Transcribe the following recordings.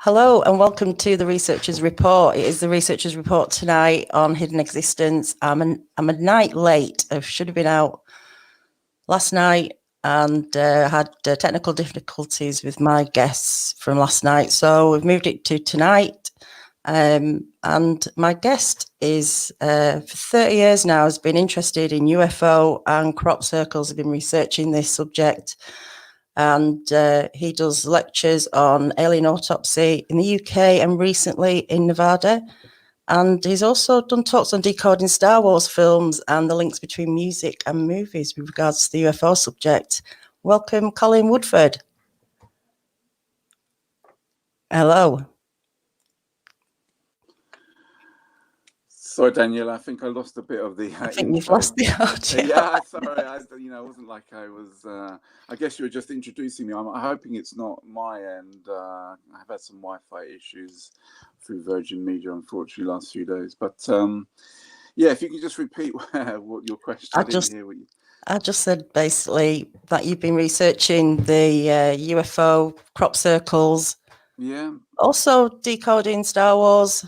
Hello and welcome to the Researchers Report. It is the Researchers Report tonight on Hidden Existence. I'm a night late. I should have been out last night and had technical difficulties with my guests from last night. So we've moved it to tonight. And my guest is, for 30 years now, has been interested in UFO and crop circles. I've been researching this subject. And he does lectures on alien autopsy in the UK and recently in Nevada. And he's also done talks on decoding Star Wars films and the links between music and movies with regards to the UFO subject. Welcome, Colin Woolford. Hello. Sorry, Daniel, I think I lost a bit of the I think you've lost the audio. Yeah, sorry. It wasn't like I was. I guess you were just introducing me. I'm hoping it's not my end. I've had some Wi-Fi issues through Virgin Media, unfortunately, last few days. But yeah, if you can just repeat what your question. I just said basically that you've been researching the UFO crop circles. Yeah. Also decoding Star Wars.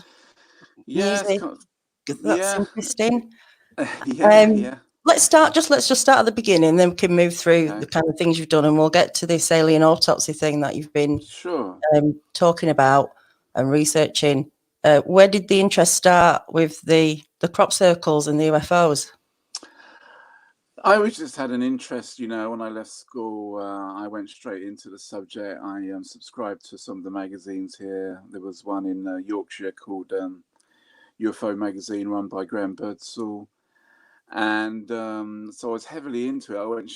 Yeah. Music. That's interesting. Yeah. Let's just start at the beginning, then we can move through the kind of things you've done, and we'll get to this alien autopsy thing that you've been talking about and researching. Where did the interest start with the crop circles and the UFOs? I always just had an interest, when I left school, I went straight into the subject. I subscribed to some of the magazines here. There was one in Yorkshire called UFO magazine run by Graham Birdsall. And so I was heavily into it. I went,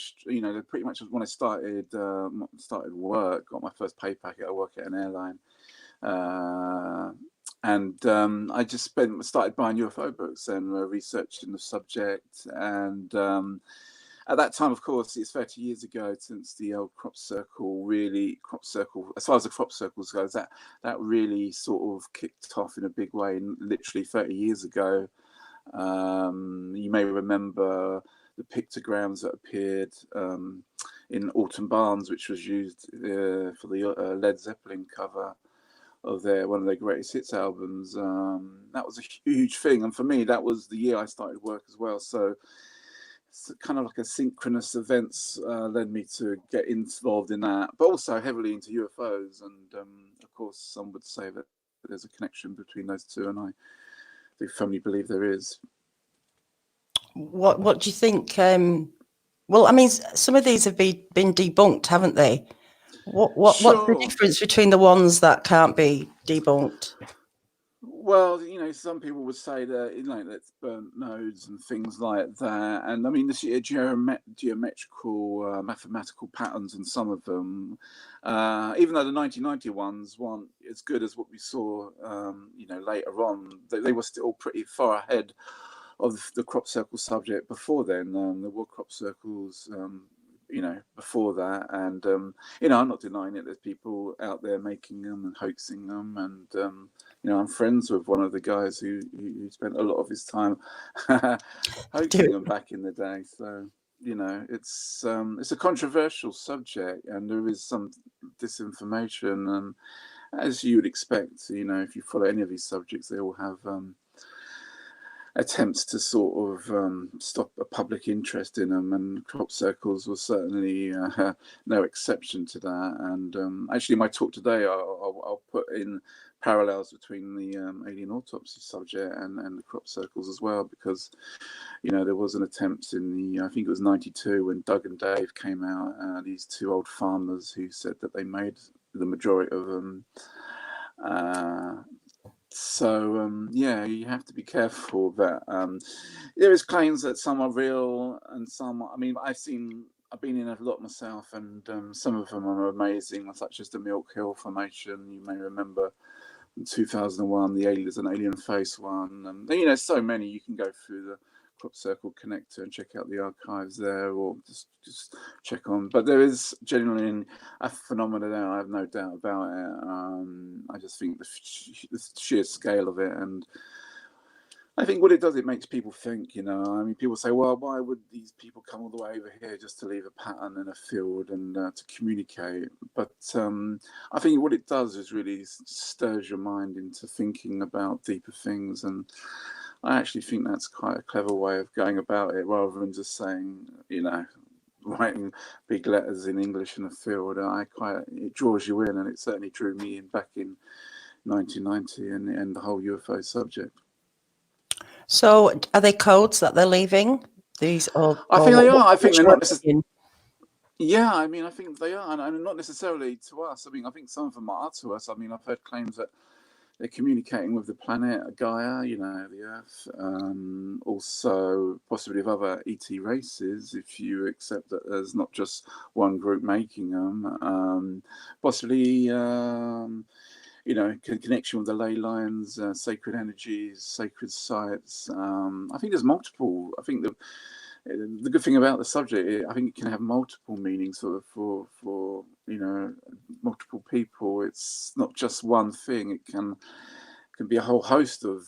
pretty much when I started work, got my first pay packet, I work at an airline. And I just started buying UFO books and researching the subject. And at that time, of course, it's 30 years ago since the old crop circle, as far as the crop circles goes, that really sort of kicked off in a big way, literally 30 years ago. You may remember the pictograms that appeared in Autumn Barnes, which was used for the Led Zeppelin cover of one of their greatest hits albums. That was a huge thing, and for me, that was the year I started work as well. So it's kind of like a synchronous events led me to get involved in that, but also heavily into UFOs. And of course, some would say that there's a connection between those two, and I firmly believe there is. What do you think? Well, I mean, some of these have been debunked, haven't they? What's the difference between the ones that can't be debunked? Well, some people would say that, that's burnt nodes and things like that. And I mean, the geometrical, mathematical patterns in some of them, even though the 1990 ones weren't as good as what we saw, later on, they were still pretty far ahead of the crop circle subject before then. There were crop circles, before that. And, I'm not denying it. There's people out there making them and hoaxing them. And, I'm friends with one of the guys who spent a lot of his time hoaxing them back in the day. So, it's a controversial subject, and there is some disinformation. And as you would expect, if you follow any of these subjects, they all have attempts to sort of stop a public interest in them, and crop circles was certainly no exception to that. And actually, my talk today, I'll put in parallels between the alien autopsy subject and the crop circles as well, because there was an attempt in I think it was 92 when Doug and Dave came out, these two old farmers who said that they made the majority of them. So you have to be careful that there is claims that some are real and some. I mean, I've been in a lot myself, and some of them are amazing, such as the Milk Hill Formation. You may remember in 2001, there's an alien face one, and there's so many. You can go through the crop circle connector and check out the archives there, or just check on. But there is genuinely a phenomenon there. I have no doubt about it. I just think the sheer scale of it, and I think what it does, it makes people think, you know. I mean, people say, well, why would these people come all the way over here just to leave a pattern in a field and to communicate? But I think what it does is really stirs your mind into thinking about deeper things. And I actually think that's quite a clever way of going about it, rather than just saying, you know, writing big letters in English in a field. It draws you in, and it certainly drew me in back in 1990 and the whole UFO subject. So are they codes that they're leaving? These or I think they are. I think they're not necessarily. Yeah, I mean, I think they are, and not necessarily to us. I mean, I think some of them are to us. I mean, I've heard claims that they're communicating with the planet Gaia, you know, the Earth, also possibly with other ET races, if you accept that there's not just one group making them. Possibly, you know, connection with the ley lines, sacred energies, sacred sites. I think there's multiple. I think the good thing about the subject, I think it can have multiple meanings for you know, multiple people. It's not just one thing. It can be a whole host of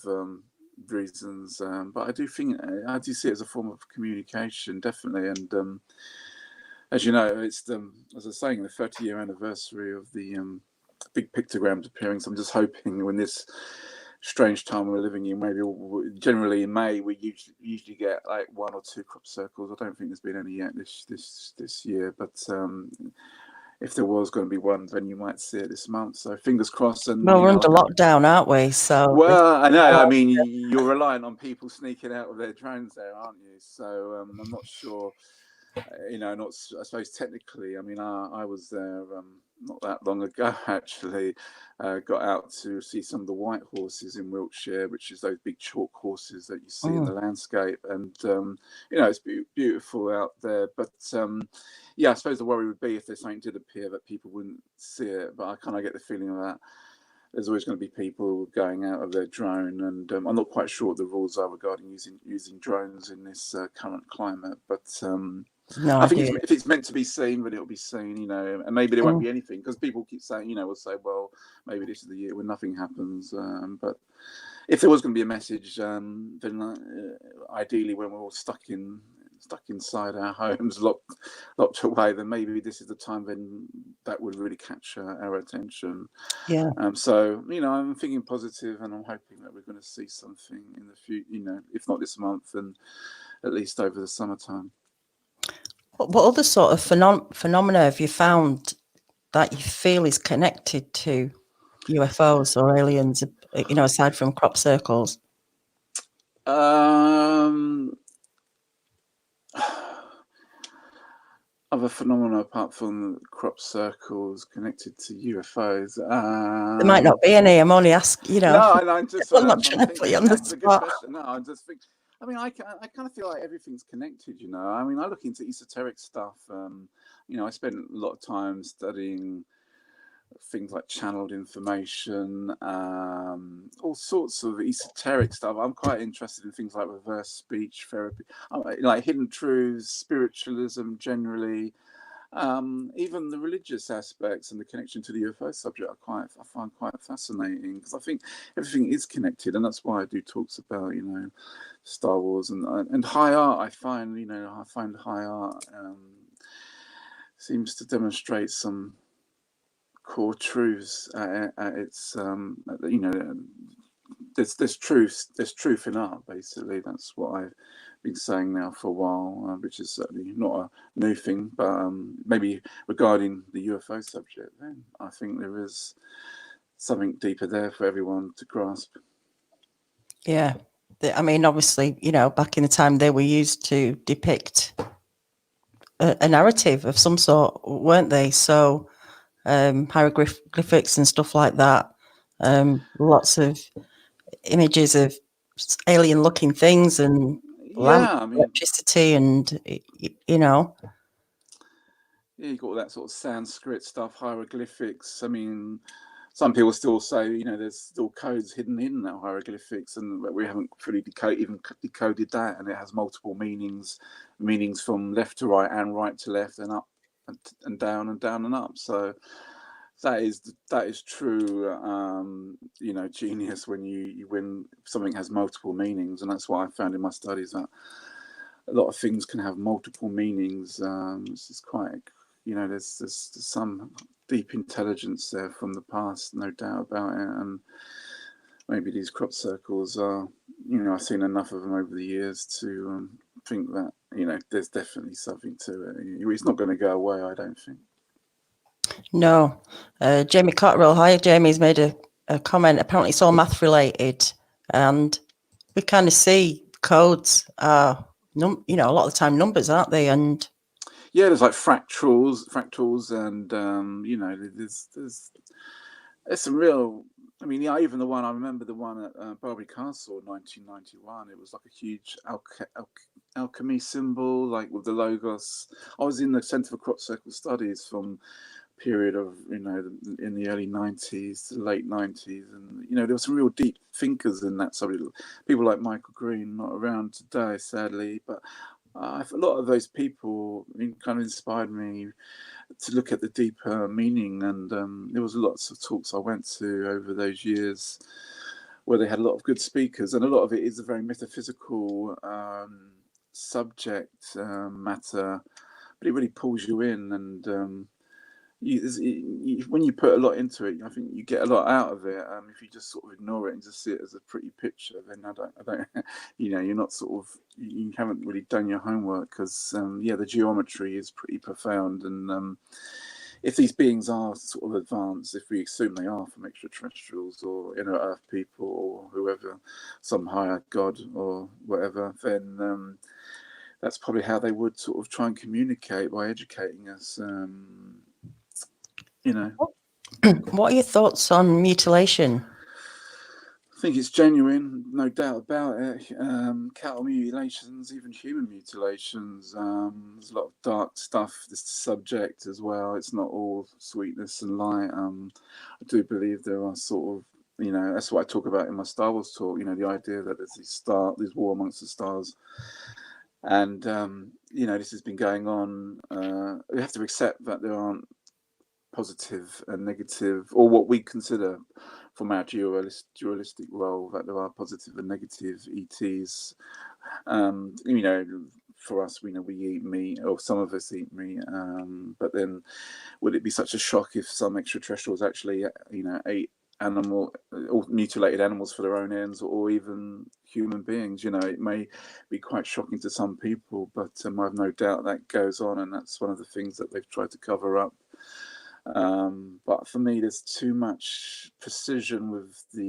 reasons. But I do see it as a form of communication, definitely. And as you know, it's as I was saying, the 30-year anniversary of the big pictograms appearing. So I'm just hoping when this strange time we're living in, maybe generally in May, we usually get like 1 or 2 crop circles. I don't think there's been any yet this year, but if there was going to be one, then you might see it this month. So fingers crossed. And Well, we're under lockdown, aren't we? So well, I know. I mean, you're reliant on people sneaking out with their drones there, aren't you? So I'm not sure. You know, not, I suppose technically, I mean, I was there not that long ago, actually. Got out to see some of the white horses in Wiltshire, which is those big chalk horses that you see in the landscape. And, you know, it's beautiful out there. But, yeah, I suppose the worry would be if there's something did appear that people wouldn't see it. But I kind of get the feeling that there's always going to be people going out of their drone, and I'm not quite sure what the rules are regarding using drones in this current climate. But no, I think if it's meant to be seen, then it'll be seen, you know, and maybe there won't be anything, because people keep saying, you know, will say, well, maybe this is the year when nothing happens. But if there was going to be a message, then ideally when we're all stuck inside our homes, locked away, then maybe this is the time when that would really catch our attention. Yeah. So, you know, I'm thinking positive, and I'm hoping that we're going to see something in the future, you know, if not this month, then at least over the summertime. What other sort of phenomena have you found that you feel is connected to UFOs or aliens, you know, aside from crop circles? Other phenomena apart from crop circles connected to UFOs. There might not be any. I'm only asking, you know. No, I'm just. I'm not trying to put you on the That's a good spot. question. No, I'm just thinking. I mean, I kind of feel like everything's connected. You know, I mean, I look into esoteric stuff. You know, I spent a lot of time studying things like channeled information, all sorts of esoteric stuff. I'm quite interested in things like reverse speech therapy, like hidden truths, spiritualism generally, even the religious aspects and the connection to the UFO subject I find quite fascinating, because I think everything is connected, and that's why I do talks about, you know, Star Wars and high art. I find high art seems to demonstrate some core truths at its you know, there's truth in art, basically. That's what I've been saying now for a while, which is certainly not a new thing, but maybe regarding the UFO subject, then I think there is something deeper there for everyone to grasp. Yeah, I mean, obviously, you know, back in the time they were used to depict a narrative of some sort, weren't they? So hieroglyphics and stuff like that, lots of images of alien looking things and Yeah, I mean, electricity, and you know, yeah, you got all that sort of Sanskrit stuff, hieroglyphics. I mean, some people still say, you know, there's still codes hidden in that hieroglyphics, and we haven't fully decoded that, and it has multiple meanings from left to right and right to left and up and down and down and up. So That is true. You know, genius when something has multiple meanings, and that's what I found in my studies, that a lot of things can have multiple meanings. This is quite, you know, there's some deep intelligence there from the past, no doubt about it. And maybe these crop circles are, you know, I've seen enough of them over the years to think that, you know, there's definitely something to it. It's not going to go away, I don't think. No. Jamie Cotterill, hi, Jamie's made a comment. Apparently it's all math related, and we kind of see codes are, you know, a lot of the time numbers, aren't they? And yeah, there's like fractals, and you know, there's some real. I mean, yeah, even the one I remember, the one at Barbary Castle in 1991. It was like a huge alchemy symbol, like with the logos. I was in the Centre for Crop Circle Studies from period of, you know, in the early 90s to late 90s, and you know, there were some real deep thinkers in that subject. People like Michael Green, not around today sadly, but a lot of those people kind of inspired me to look at the deeper meaning. And there was lots of talks I went to over those years where they had a lot of good speakers, and a lot of it is a very metaphysical subject matter, but it really pulls you in. And when you put a lot into it, I think you get a lot out of it. If you just sort of ignore it and just see it as a pretty picture, then I don't, you know, you're not sort of, you haven't really done your homework, because yeah, the geometry is pretty profound. And if these beings are sort of advanced, if we assume they are from extraterrestrials or inner Earth people or whoever, some higher god or whatever, then that's probably how they would sort of try and communicate, by educating us. You know, what are your thoughts on mutilation? I think it's genuine, no doubt about it. Cattle mutilations, even human mutilations. There's a lot of dark stuff. This subject as well. It's not all sweetness and light. I do believe there are sort of, you know, that's what I talk about in my Star Wars talk. You know, the idea that there's this war amongst the stars, and you know, this has been going on. We have to accept that there aren't positive and negative, or what we consider from our dualistic role, that there are positive and negative ETs. You know, for us, we know we eat meat, or some of us eat meat, but then would it be such a shock if some extraterrestrials actually, you know, ate animal or mutilated animals for their own ends, or even human beings? You know, it may be quite shocking to some people, but I have no doubt that goes on, and that's one of the things that they've tried to cover up. But for me, there's too much precision with the,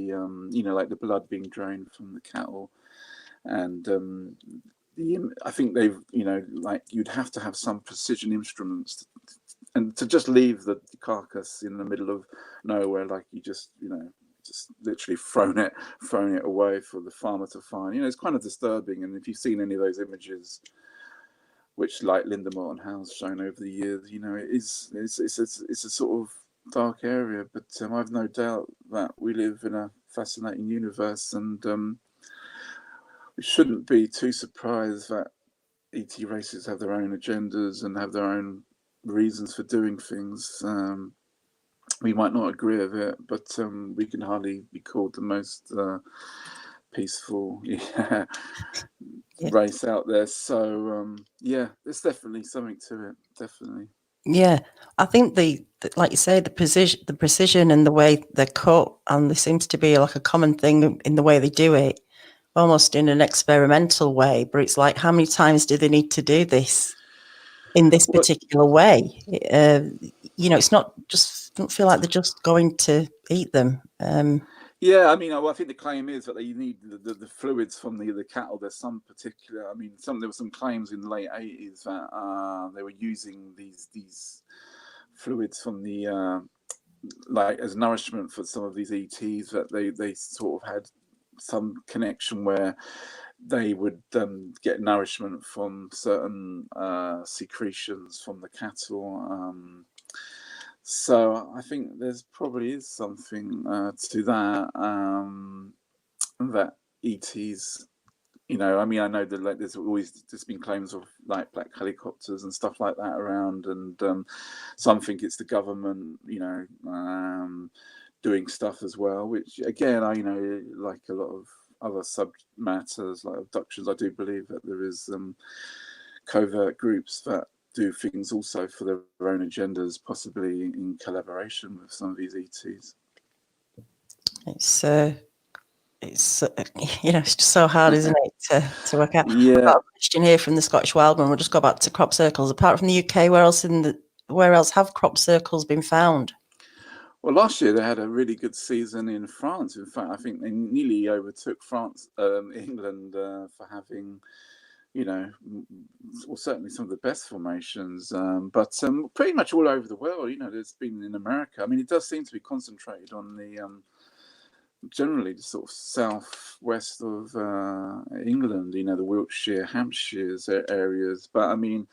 you know, like the blood being drained from the cattle, and I think they've, you know, like you'd have to have some precision instruments, and to just leave the carcass in the middle of nowhere, like you just, you know, just literally thrown it away for the farmer to find. You know, it's kind of disturbing. And if you've seen any of those images, which like Linda Moulton Howe's shown over the years, you know, it's a sort of dark area. But I've no doubt that we live in a fascinating universe, and we shouldn't be too surprised that ET races have their own agendas and have their own reasons for doing things. We might not agree with it, but we can hardly be called the most peaceful race out there. So yeah, there's definitely something to it. Definitely. Yeah, I think the like you say, the precision and the way they're cut, and there seems to be like a common thing in the way they do it, almost in an experimental way. But it's like, how many times do they need to do this in this particular way? You know, it's not just, don't feel like they're just going to eat them. Yeah, I mean, I think the claim is that they need the fluids from the cattle. There's some particular, I mean, there were some claims in the late 80s that they were using these fluids from the like as nourishment for some of these ETs, that they sort of had some connection where they would get nourishment from certain secretions from the cattle. So I think there's probably is something to that, that ETs, you know, I mean, I know that like there's been claims of like black helicopters and stuff like that around, and some think it's the government, you know, doing stuff as well. Which again, you know, like a lot of other sub matters like abductions, I do believe that there is covert groups that do things also for their own agendas, possibly in collaboration with some of these ETs. It's you know, it's just so hard, isn't it, to work out. Yeah. I've got a question here from the Scottish Wildman. We'll just go back to crop circles. Apart from the UK, where else have crop circles been found? Well, last year they had a really good season in France. In fact, I think they nearly overtook England for having, you know, well, certainly some of the best formations. But pretty much all over the world, you know, there's been in America. I mean, it does seem to be concentrated on the generally the sort of southwest of England. You know, the Wiltshire, Hampshires areas. But I mean,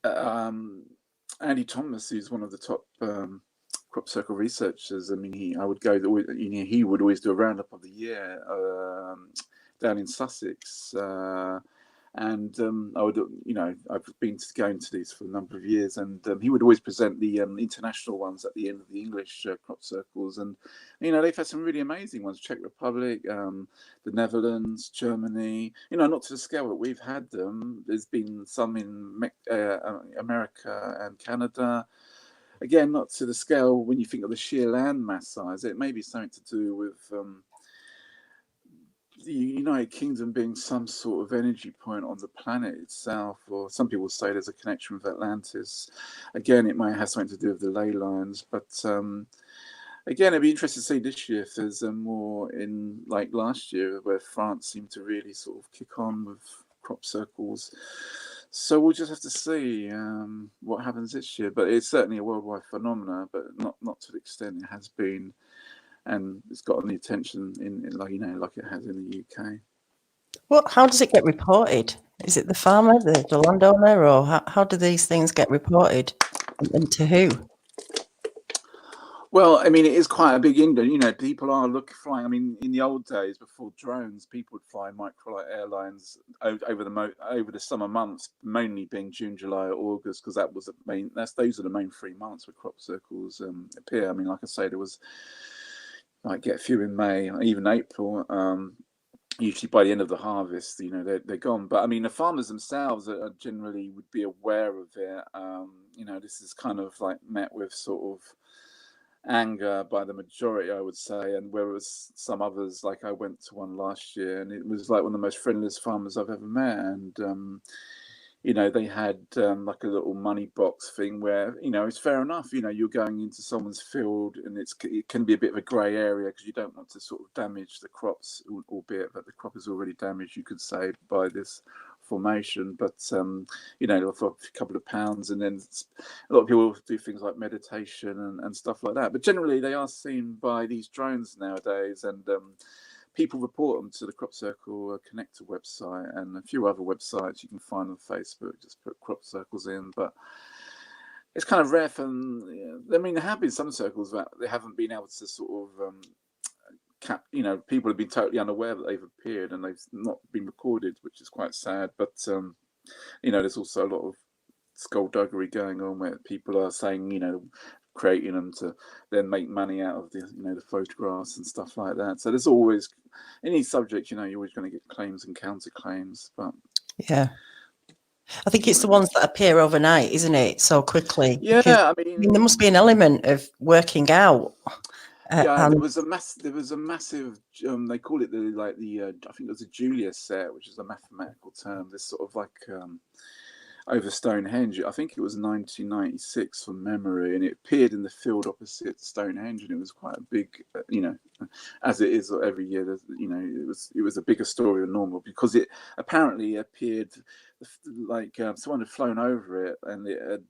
Andy Thomas, who's one of the top crop circle researchers. I mean, he would always do a roundup of the year down in Sussex, and I would, you know, I've been going to these for a number of years, and he would always present the international ones at the end of the English crop circles, and you know, they've had some really amazing ones: Czech Republic, the Netherlands, Germany. You know, not to the scale that we've had them. There's been some in America and Canada. Again, not to the scale when you think of the sheer land mass size. It may be something to do with the United Kingdom being some sort of energy point on the planet itself, or some people say there's a connection with Atlantis. Again, it might have something to do with the ley lines, but again, it'd be interesting to see this year if there's more in like last year, where France seemed to really sort of kick on with crop circles. So we'll just have to see what happens this year. But it's certainly a worldwide phenomenon, but not to the extent it has been, and it's gotten the attention in like, you know, like it has in the UK. Well, how does it get reported? Is it the farmer, the landowner, or how do these things get reported, and to who? Well, I mean, it is quite a big industry. You know, people are flying. I mean, in the old days, before drones, people would fly microlight airlines over the summer months, mainly being June, July, or August, because that was the main. Those are the main 3 months where crop circles appear. I mean, like I say, there was might get a few in May, even April. Usually by the end of the harvest, you know, they're gone. But I mean, the farmers themselves are generally would be aware of it. You know, this is kind of like met with sort of anger by the majority, I would say, and whereas some others, like I went to one last year, and it was like one of the most friendliest farmers I've ever met, and you know, they had like a little money box thing where, you know, it's fair enough, you know, you're going into someone's field, and it can be a bit of a grey area because you don't want to sort of damage the crops, albeit that the crop is already damaged, you could say, by this formation. But you know, for a couple of pounds, and then a lot of people do things like meditation and stuff like that. But generally, they are seen by these drones nowadays, and people report them to the Crop Circle Connector website and a few other websites you can find on Facebook. Just put crop circles in, but it's kind of rare for. I mean, there have been some circles that they haven't been able to sort of. You know, people have been totally unaware that they've appeared and they've not been recorded, which is quite sad. But you know, there's also a lot of skullduggery going on where people are saying, you know, creating them to then make money out of the, you know, the photographs and stuff like that. So there's always any subject, you know, you're always going to get claims and counterclaims. But yeah, I think it's the ones that appear overnight, isn't it? So quickly. Yeah, I mean, there must be an element of working out. Yeah, there was a massive. They call it I think it was a Julius set, which is a mathematical term. This sort of like over Stonehenge. I think it was 1996 from memory, and it appeared in the field opposite Stonehenge, and it was quite a big, you know, as it is every year. You know, it was a bigger story than normal because it apparently appeared like someone had flown over it, and it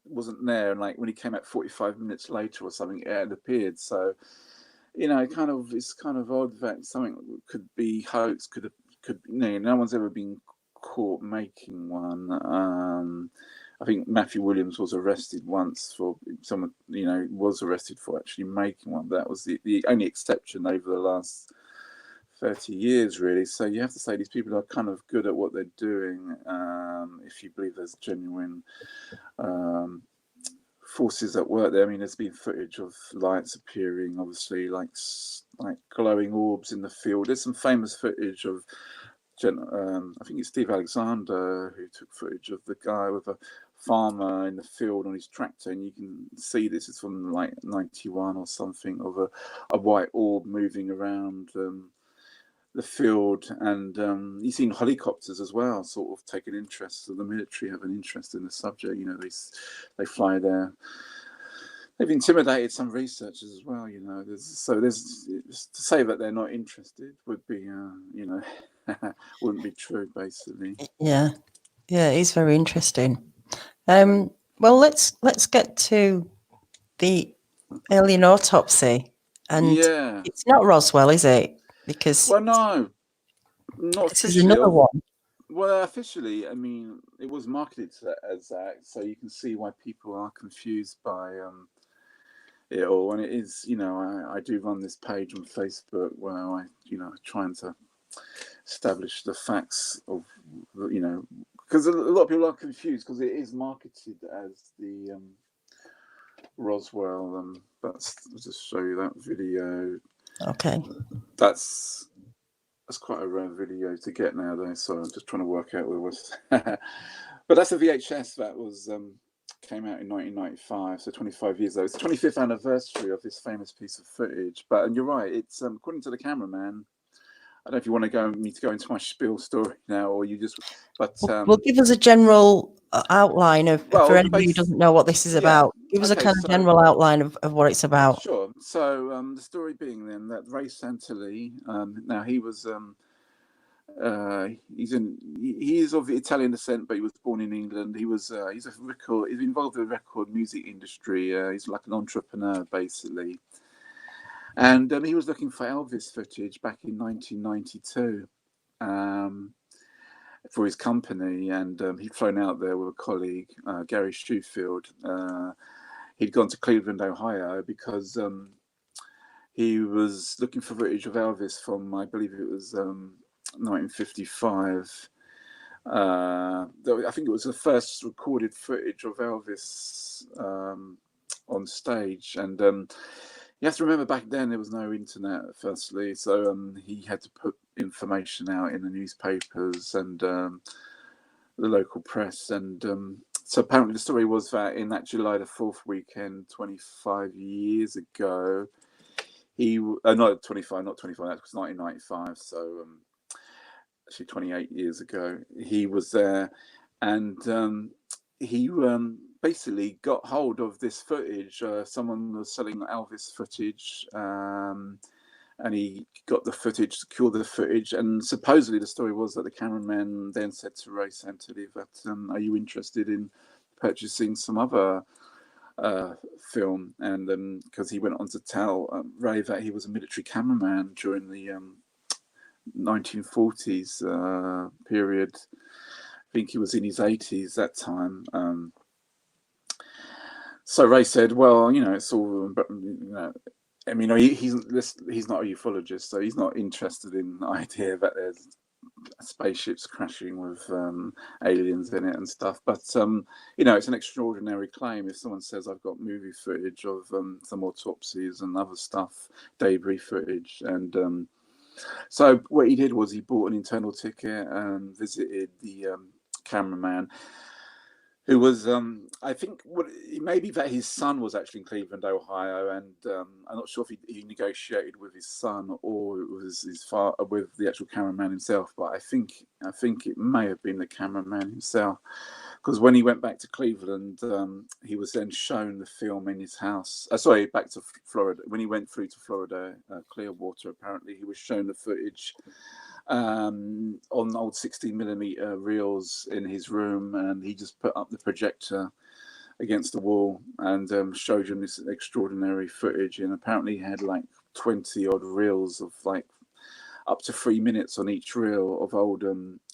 wasn't there, and like when he came out 45 minutes later or something, it had appeared. So, you know, it's kind of odd that something could be hoax, could you know, no one's ever been caught making one. I think Matthew Williams was arrested once for someone, you know, was arrested for actually making one. That was the only exception over the last 30 years, really. So you have to say these people are kind of good at what they're doing, if you believe there's genuine forces at work there. I mean, there's been footage of lights appearing, obviously, like glowing orbs in the field. There's some famous footage of, I think it's Steve Alexander who took footage of the guy with a farmer in the field on his tractor, and you can see this is from like 91 or something, of a white orb moving around the field. And you've seen helicopters as well sort of take an interest, so the military have an interest in the subject. You know, they fly there. They've intimidated some researchers as well, you know. There's to say that they're not interested would be you know, wouldn't be true, basically. Yeah, it's very interesting. Well, let's get to the alien autopsy, and Yeah. it's not Roswell, is it? Because Well, no, not this is officially. another one. Well, officially, I mean, it was marketed as that, so you can see why people are confused by it all. And it is, you know, I do run this page on Facebook where I, you know, trying to establish the facts of, you know, because a lot of people are confused because it is marketed as the Roswell. But I'll just show you that video. Okay. That's quite a rare video to get nowadays, so I'm just trying to work out where it was. But that's a VHS that was came out in 1995, so 25 years ago. It's the 25th anniversary of this famous piece of footage. But, and you're right, it's according to the cameraman. I don't know if you want me to go into my spiel story now, or you just. But well, give us a general outline of, for anybody who doesn't know what this is about. Give us a kind of general outline of what it's about. Sure. So the story being then that Ray Santilli, now he was he is of Italian descent, but he was born in England. He's involved in the record music industry. He's like an entrepreneur, basically. And he was looking for Elvis footage back in 1992 for his company, and he'd flown out there with a colleague, Gary Shoefield. He'd gone to Cleveland, Ohio, because he was looking for footage of Elvis from, I believe it was 1955. I think it was the first recorded footage of Elvis on stage. And you have to remember, back then there was no internet, firstly, so he had to put information out in the newspapers and the local press. And so apparently the story was that in that July the 4th weekend 25 years ago, not 25, that was 1995, so actually 28 years ago, he was there. And he basically got hold of this footage. Someone was selling Elvis footage, and he got the footage, secured the footage, and supposedly the story was that the cameraman then said to Ray Santilli that, are you interested in purchasing some other film? And because he went on to tell Ray that he was a military cameraman during the 1940s period. I think he was in his 80s that time. So Ray said, well, you know, it's all, you know, I mean, he's not a ufologist, so he's not interested in the idea that there's spaceships crashing with aliens in it and stuff. But you know, it's an extraordinary claim if someone says, I've got movie footage of some autopsies and other stuff, debris footage. And so what he did was he bought an internal ticket and visited the cameraman, who was, I think, maybe that his son was actually in Cleveland, Ohio, and I'm not sure if he negotiated with his son or it was his father with the actual cameraman himself. But I think it may have been the cameraman himself, because when he went back to Cleveland, he was then shown the film in his house. Back to Florida. When he went through to Florida, Clearwater, apparently he was shown the footage on old 16mm reels in his room, and he just put up the projector against the wall and showed him this extraordinary footage. And apparently he had like 20 odd reels of like up to 3 minutes on each reel of old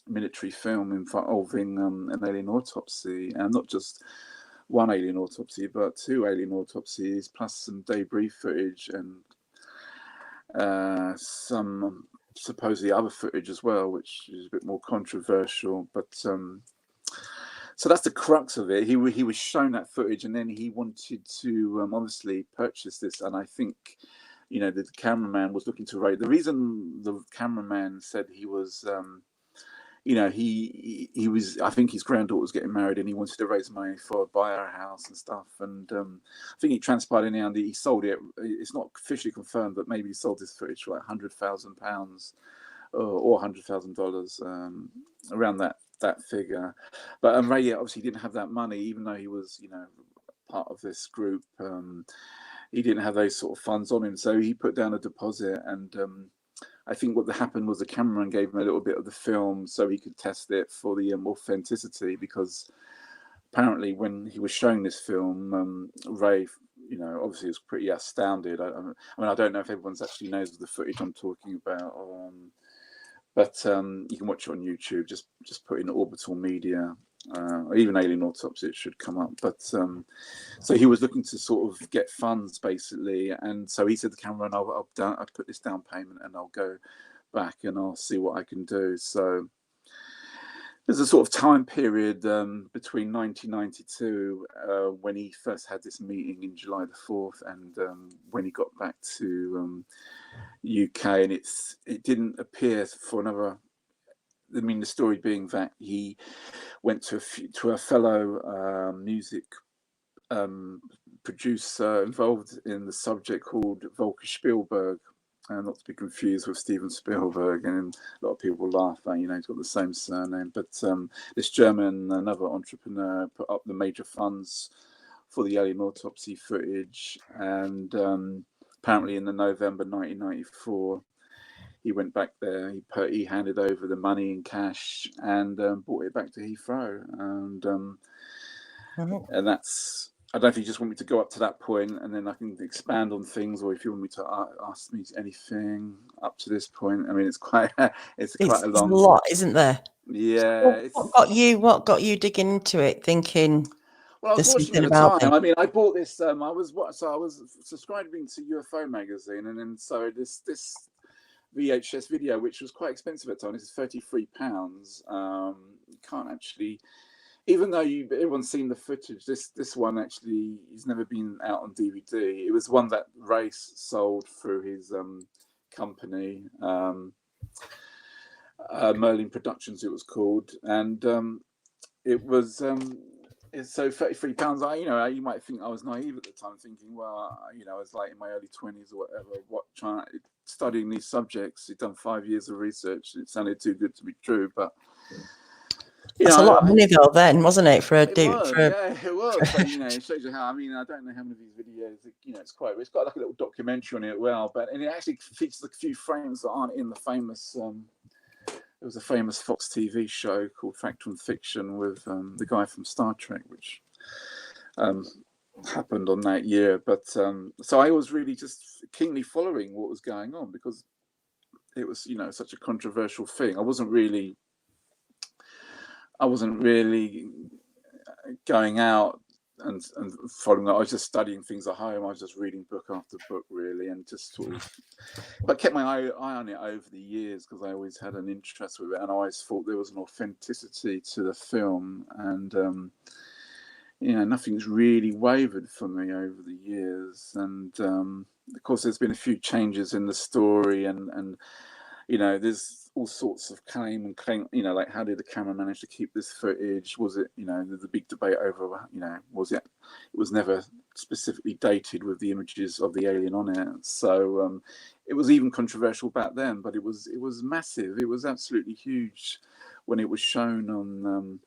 military film involving an alien autopsy, and not just one alien autopsy but 2 alien autopsies plus some debris footage and some supposedly other footage as well, which is a bit more controversial. But so that's the crux of it. He was shown that footage, and then he wanted to obviously purchase this. And I think, you know, the cameraman was looking to raise. The reason the cameraman said he was, you know, he was, I think his granddaughter was getting married, and he wanted to raise money for buy her house and stuff. And I think he transpired in the end, he sold it. It's not officially confirmed, but maybe he sold this footage for like £100,000 or $100,000, around that figure. But Ray obviously didn't have that money, even though he was, you know, part of this group. He didn't have those sort of funds on him, so he put down a deposit. And I think what happened was the cameraman gave him a little bit of the film so he could test it for the authenticity, because apparently when he was showing this film, Ray, you know, obviously was pretty astounded. I mean, I don't know if everyone's actually knows the footage I'm talking about, but you can watch it on YouTube. Just put in orbital media, or even alien autopsy, it should come up. But so he was looking to sort of get funds basically, and so he said to the cameraman, I'll put this down payment and I'll go back and I'll see what I can do. So there's a sort of time period between 1992, when he first had this meeting in July the 4th, and when he got back to UK, and it didn't appear for another. I mean, the story being that he went to a fellow music producer involved in the subject called Volker Spielberg, not to be confused with Steven Spielberg. And a lot of people laugh at, you know, he's got the same surname. But this German, another entrepreneur, put up the major funds for the alien autopsy footage. And apparently in the November 1994, he went back there. He handed over the money in cash and brought it back to Heathrow. And that's. I don't know if you just want me to go up to that point and then I can expand on things, or if you want me to ask me anything up to this point. I mean, it's quite a lot, isn't there? Yeah. So what got you digging into it, thinking? Well, I was watching at the time. I mean, I bought this. I was subscribing to UFO magazine, and then so this VHS video, which was quite expensive at the time. This is £33. You can't actually. Even though everyone's seen the footage, this one actually has never been out on DVD. It was one that Race sold through his company, Merlin Productions, it was called, and it was it's so £33. You might think I was naive at the time, thinking, well, I was like in my early 20s or whatever, studying these subjects. He'd done 5 years of research. It sounded too good to be true, but. That's a lot of money though, then, wasn't it? Yeah, it was. But, it shows you how. I mean, I don't know how many of these videos. It's got like a little documentary on it as well. And it actually features a few frames that aren't in the famous. There was a famous Fox TV show called Fact and Fiction with the guy from Star Trek, which happened on that year. But so I was really just keenly following what was going on, because it was such a controversial thing. I wasn't really going out and following it. I was just studying things at home. I was just reading book after book, really, and just sort of. But kept my eye on it over the years, because I always had an interest with it, and I always thought there was an authenticity to the film, and nothing's really wavered for me over the years. And of course, there's been a few changes in the story, and there's all sorts of claim, like, how did the camera manage to keep this footage? Was it, there's a big debate over, it was never specifically dated with the images of the alien on it. So it was even controversial back then, but it was massive. It was absolutely huge when it was shown on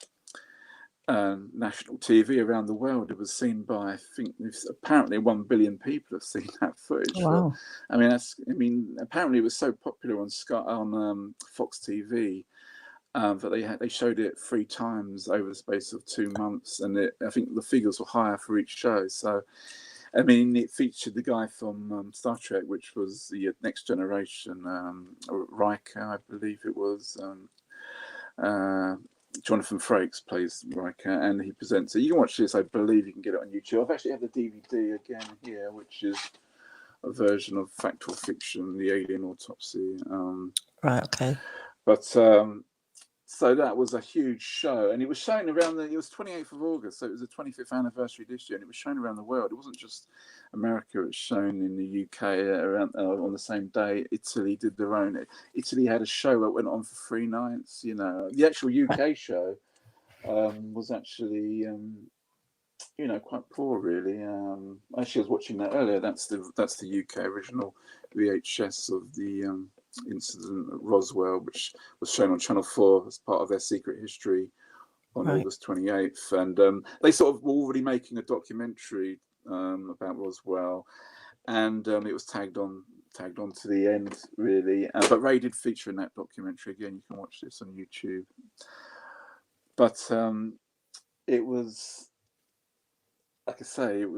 national TV around the world. It was seen by, I think, apparently 1 billion people have seen that footage. Wow. Apparently it was so popular on Fox TV that they showed it 3 times over the space of 2 months, and I think the figures were higher for each show. So, it featured the guy from Star Trek, which was the Next Generation, Riker, I believe it was. Jonathan Frakes plays Riker, and he presents it. You can watch this, I believe you can get it on YouTube. I've actually had the DVD again here, which is a version of factual fiction, the Alien Autopsy. Right. Okay. But so that was a huge show, and it was shown around it was 28th of August, so it was the 25th anniversary this year, and it was shown around the world. It wasn't just America, it was shown in the UK around on the same day. Italy did their own. Italy had a show that went on for 3 nights. You know, the actual UK show was actually quite poor, really. Actually, I was watching that earlier. That's the UK original VHS of the incident at Roswell, which was shown on Channel 4 as part of their Secret History on August 28th. And they sort of were already making a documentary about Roswell, and it was tagged on to the end, really. But Ray did feature in that documentary. Again, you can watch this on YouTube. But it was, like I say, it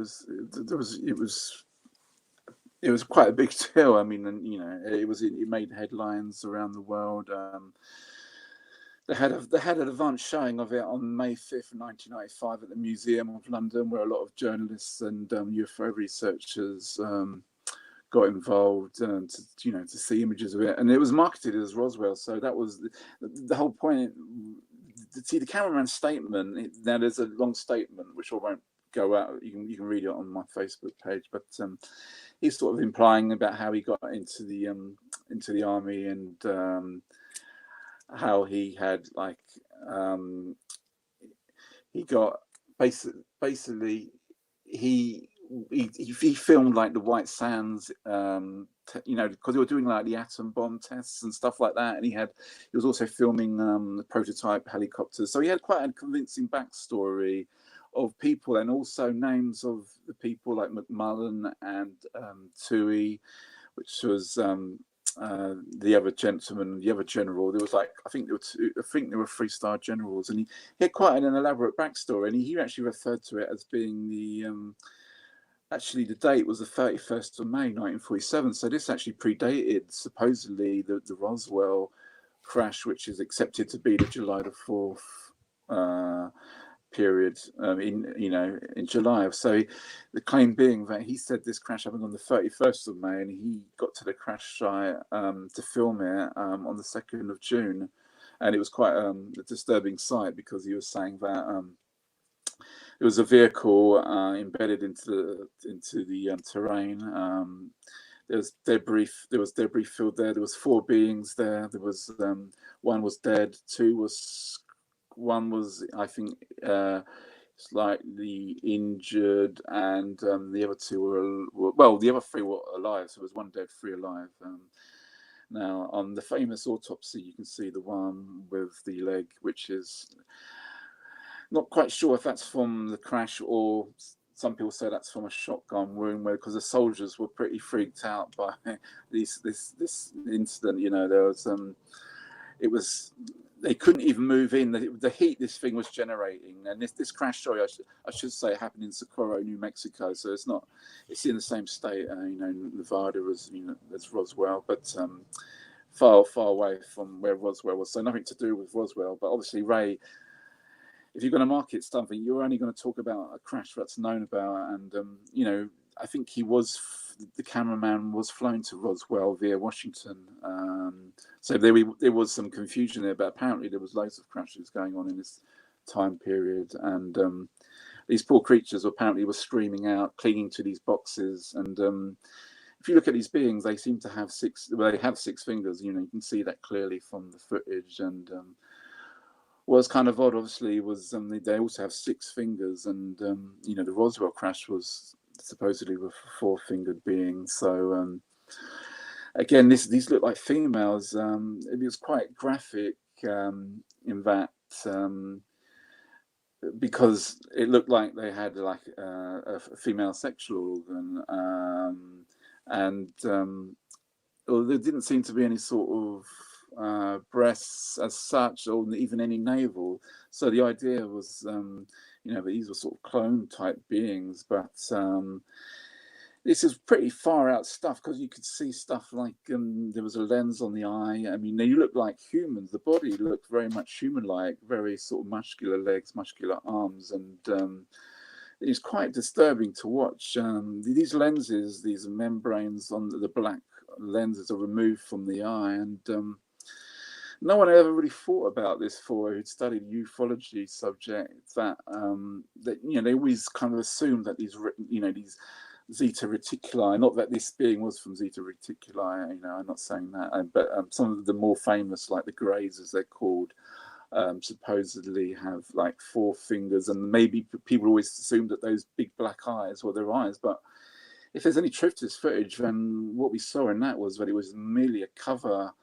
was quite a big deal. I mean, and it made headlines around the world. They had an advanced showing of it on May 5th, 1995, at the Museum of London, where a lot of journalists and UFO researchers got involved to see images of it, and it was marketed as Roswell. So that was the whole point. See, the cameraman's statement. Now, there's a long statement which I won't go out. You can read it on my Facebook page, but he's sort of implying about how he got into the army, and how he had he got basically he filmed like the White Sands, because they were doing like the atom bomb tests and stuff like that, and he was also filming the prototype helicopters. So he had quite a convincing backstory of people, and also names of the people like McMullen and Toohey, which was the other gentleman, the other general. There was I think there were 3-star generals, and he had quite an elaborate backstory, and he actually referred to it as being the date was the 31st of May 1947. So this actually predated supposedly the Roswell crash, which is accepted to be the July the 4th period in July. So the claim being that he said this crash happened on the 31st of May, and he got to the crash site to film it on the 2nd of June, and it was quite a disturbing sight, because he was saying that it was a vehicle embedded into the terrain. There was debris filled there. There was 4 beings there. There was one was dead, one was, I think, slightly injured, and the other 2 were the other 3 were alive. So there was 1 dead, 3 alive. Now, on the famous autopsy, you can see the one with the leg, which is not quite sure if that's from the crash, or some people say that's from a shotgun wound, because the soldiers were pretty freaked out by this incident. There was they couldn't even move in. The heat this thing was generating, and this crash, sorry, I should say, happened in Socorro, New Mexico. So it's in the same state, Nevada as Roswell, but far away from where Roswell was. So nothing to do with Roswell. But obviously, Ray, if you're going to market something, you're only going to talk about a crash that's known about. And I think the cameraman was flown to Roswell via Washington. So there was some confusion there, but apparently there was loads of crashes going on in this time period. And these poor creatures apparently were screaming out, clinging to these boxes. And if you look at these beings, they seem to have 6. Well, they have 6 fingers. You can see that clearly from the footage. And what's kind of odd, obviously, was they also have 6 fingers. And the Roswell crash was supposedly with 4-fingered beings. So again, these look like females. It was quite graphic in that, because it looked like they had like a female sexual organ, and there didn't seem to be any sort of breasts as such, or even any navel. So the idea was, that these were sort of clone type beings, but this is pretty far out stuff, because you could see stuff like there was a lens on the eye. I mean, they look like humans. The body looked very much human-like, very sort of muscular legs, muscular arms, and it's quite disturbing to watch. These lenses, these membranes on the black lenses are removed from the eye, and no one ever really thought about this for who'd studied ufology subjects. That they always kind of assumed that these Zeta Reticuli, not that this being was from Zeta Reticuli, I'm not saying that, but some of the more famous, like the Greys as they're called, supposedly have like 4 fingers, and maybe people always assumed that those big black eyes were their eyes. But if there's any truth to this footage, then what we saw in that was that it was merely a cover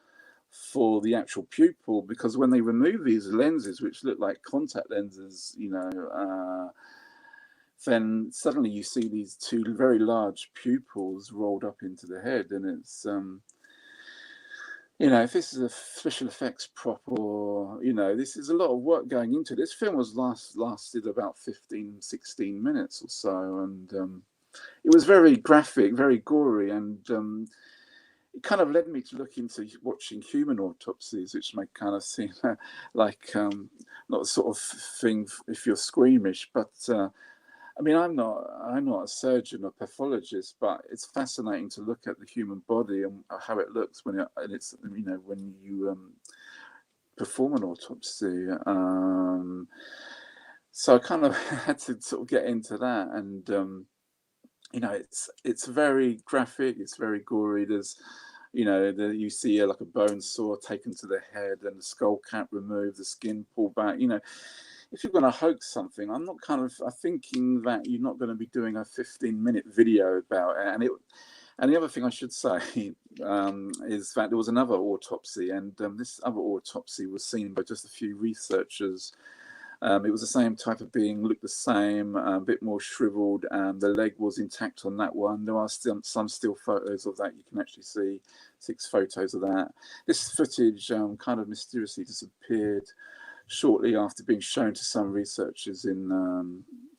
for the actual pupil, because when they remove these lenses, which look like contact lenses, then suddenly you see these 2 very large pupils rolled up into the head, and it's if this is a special effects prop, or this is a lot of work going into this. Film was lasted about 15-16 minutes or so, and it was very graphic, very gory, and it kind of led me to look into watching human autopsies, which may kind of seem like not the sort of thing if you're squeamish, but I'm not a surgeon or pathologist, but it's fascinating to look at the human body and how it looks when you perform an autopsy. So I kind of had to sort of get into that, and it's very graphic, it's very gory. There's you see like a bone saw taken to the head and the skull cap removed, the skin pulled back. If you're going to hoax something, I'm thinking that you're not going to be doing a 15-minute video about it. And the other thing I should say is that there was another autopsy, and this other autopsy was seen by just a few researchers. It was the same type of being, looked the same, a bit more shriveled, and the leg was intact on that one. There are some still photos of that. You can actually see 6 photos of that. This footage kind of mysteriously disappeared shortly after being shown to some researchers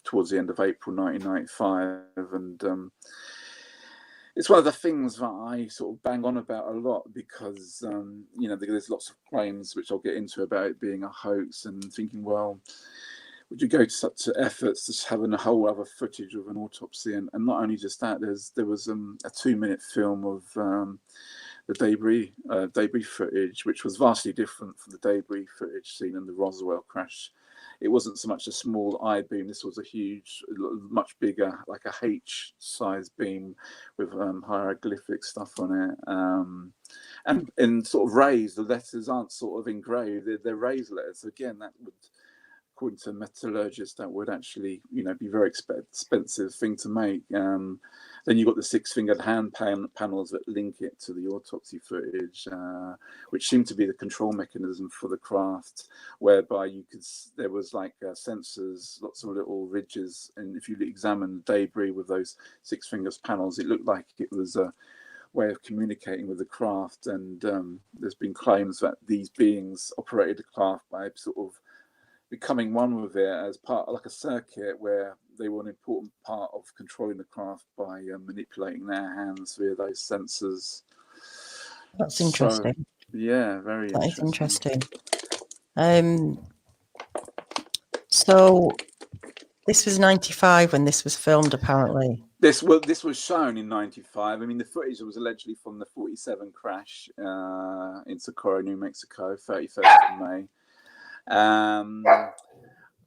towards the end of April 1995, and it's one of the things that I sort of bang on about a lot, because there's lots of claims which I'll get into about it being a hoax, and thinking, well, would you go to such efforts to having a whole other footage of an autopsy? And not only just that, there was a 2-minute film of the debris footage, which was vastly different from the debris footage seen in the Roswell crash. It wasn't so much a small I-beam. This was a huge, much bigger, like a H-size beam with hieroglyphic stuff on it. And sort of raised, the letters aren't sort of engraved, they're raised letters. Again, that would, according to metallurgists, that would actually, be a very expensive thing to make. Then you've got the 6-fingered hand panels that link it to the autopsy footage, which seemed to be the control mechanism for the craft, whereby there was like sensors, lots of little ridges, and if you examine the debris with those 6 fingers panels, it looked like it was a way of communicating with the craft. And there's been claims that these beings operated the craft by sort of becoming one with it as part, like a circuit, where they were an important part of controlling the craft by manipulating their hands via those sensors. That's interesting. So, yeah, very interesting. That is interesting. So this was 95 when this was filmed, apparently. This was shown in 95. The footage was allegedly from the 47 crash in Socorro, New Mexico, 31st of May.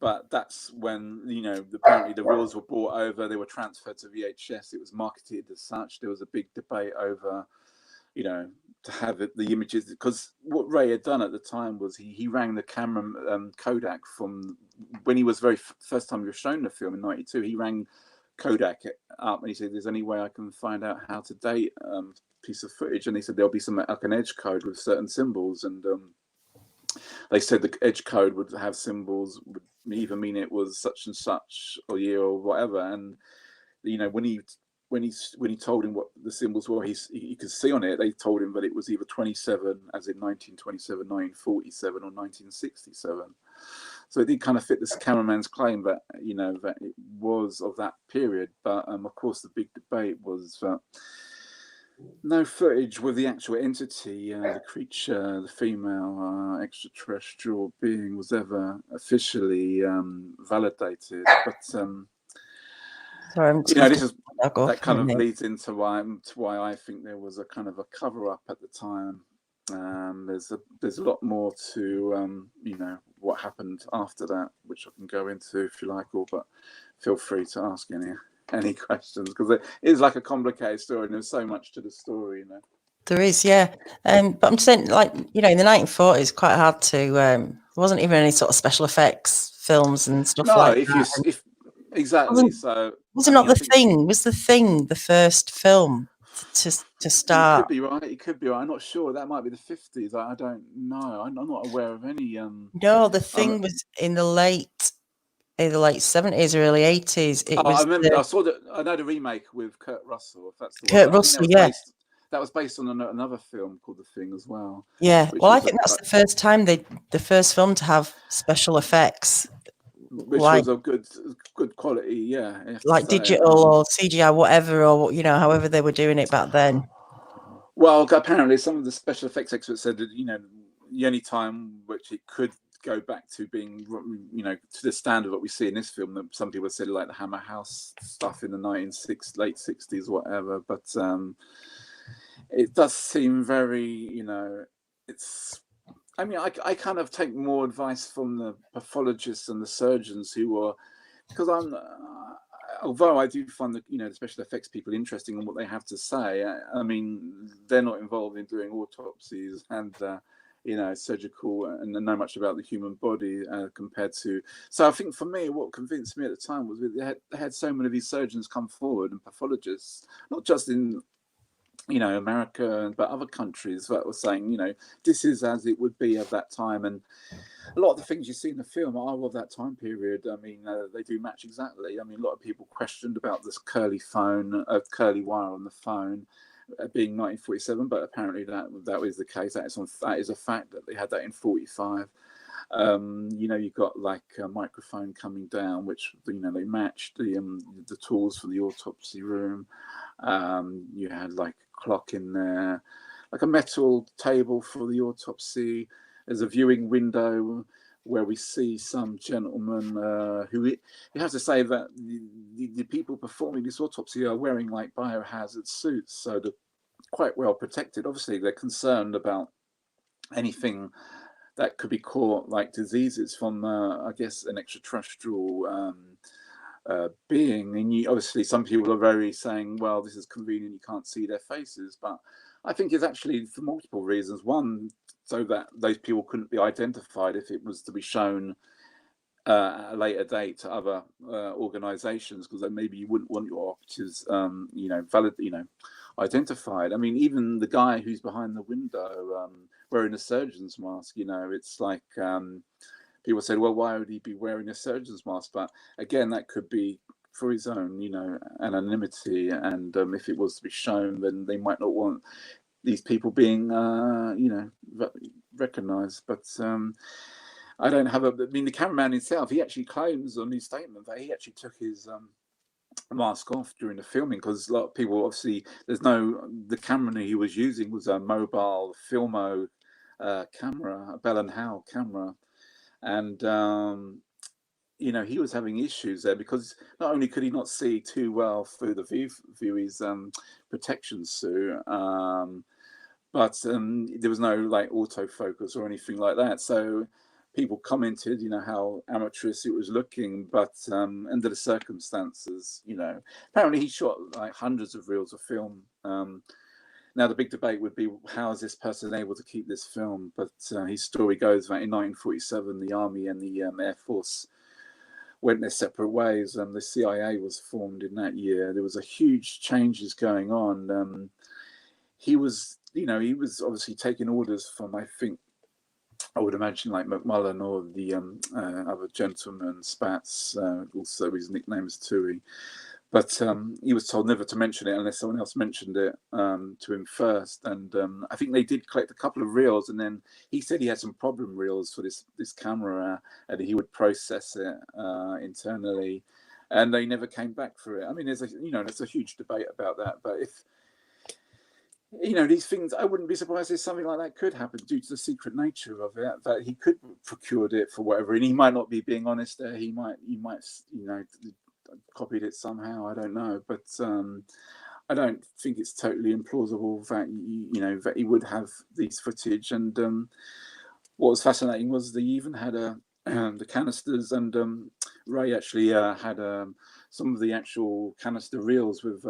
But that's when, apparently the reels were brought over, they were transferred to VHS. It was marketed as such. There was a big debate over, to have the images, because what Ray had done at the time was he rang the camera Kodak from when he was first time he was shown the film in 92. He rang Kodak up and he said, "There's any way I can find out how to date piece of footage?" And they said there'll be like an edge code with certain symbols, and they said the edge code would have symbols, would either mean it was such and such or year or whatever. And when he told him what the symbols were, he could see on it. They told him that it was either 27, as in 1927, 1947, or 1967. So it did kind of fit this cameraman's claim that that it was of that period. But of course, the big debate was that no footage with the actual entity, the creature, the female extraterrestrial being, was ever officially validated. But Sorry, I'm just You know, this gonna is I'll go that for a kind of minute. leads into why I think there was a kind of a cover up at the time. There's a lot more to you know, what happened after that, which I can go into if you like, or but feel free to ask any questions, because it is like a complicated story and there's so much to the story, you know. There is, yeah. But I'm just saying, like, you know, in the 1940s, quite hard to. There wasn't even any sort of special effects films and stuff No, like if you that. if exactly, Wasn't so was I it not mean, I The think Thing? Was The Thing the first film to you start? could be right. You could be right. I'm not sure. That might be the 50s. I don't know. I'm not aware of any. No, The Thing was in the late 70s or early 80s. It I was remember. I saw that. I know the remake with Kurt Russell, if that's the one. Kurt But I think Russell, yeah. that was based on another film called The Thing as well. Yeah. Which Well, I was think that's the first time the first film to have special effects, which like was a good quality. Yeah, I have to like say. digital or CGI, whatever, or you know, however they were doing it back then. Well, apparently some of the special effects experts said that, you know, the only time which it could go back to being, you know, to the standard what we see in this film, that some people said like the Hammer House stuff in the late 60s, whatever. But it does seem very, you know, it's. I mean, I kind of take more advice from the pathologists and the surgeons who are, because I'm. Although I do find the, you know, the special effects people interesting in what they have to say, I mean, they're not involved in doing autopsies and you know, surgical, and know much about the human body compared to. So I think for me, what convinced me at the time was they had so many of these surgeons come forward and pathologists, not just in, you know, America, but other countries that were saying, you know, this is as it would be at that time. And a lot of the things you see in the film are of that time period. I mean, they do match exactly. I mean, a lot of people questioned about this curly wire on the phone being 1947, but apparently that was the case. That is a fact that they had that in 45. You know, you've got like a microphone coming down, which, you know, they matched the tools for the autopsy room. You had like a clock in there, like a metal table for the autopsy. There's a viewing window where we see some gentleman who, you have to say that the people performing this autopsy are wearing like biohazard suits, so they're quite well protected. Obviously, they're concerned about anything that could be caught, like diseases from, I guess, an extraterrestrial being. And obviously, some people are very saying, well, this is convenient, you can't see their faces. But I think it's actually for multiple reasons. One, so that those people couldn't be identified if it was to be shown at a later date to other organizations, because then maybe you wouldn't want your operatives, you know, identified. I mean, even the guy who's behind the window wearing a surgeon's mask, you know, it's like people said, well, why would he be wearing a surgeon's mask? But again, that could be for his own, you know, anonymity. And if it was to be shown, then they might not want these people being, you know, recognized. But I don't have I mean, the cameraman himself, he actually claims on his statement that he actually took his mask off during the filming, because a lot of people, obviously, the camera he was using was a mobile Filmo camera, a Bell & Howell camera. And you know, he was having issues there because not only could he not see too well through the his protection suit, but there was no like autofocus or anything like that. So people commented, you know, how amateurish it was looking, but under the circumstances, you know, apparently he shot like hundreds of reels of film. Now the big debate would be, how is this person able to keep this film? But his story goes that in 1947, the Army and the Air Force went their separate ways, and the CIA was formed in that year. There was a huge changes going on. He was, you know, he was obviously taking orders from, I think, I would imagine like McMullen or the other gentleman, Spats, also his nickname is Tui. But he was told never to mention it unless someone else mentioned it to him first. And I think they did collect a couple of reels, and then he said he had some problem reels for this camera, and he would process it internally, and they never came back for it. I mean, there's a huge debate about that. But if, you know, these things, I wouldn't be surprised if something like that could happen due to the secret nature of it, that he could have procured it for whatever, and he might not be being honest there. He might, you know, copied it somehow. I don't know, but I don't think it's totally implausible that that he would have these footage. And what was fascinating was they even had the canisters, and Ray actually had some of the actual canister reels with.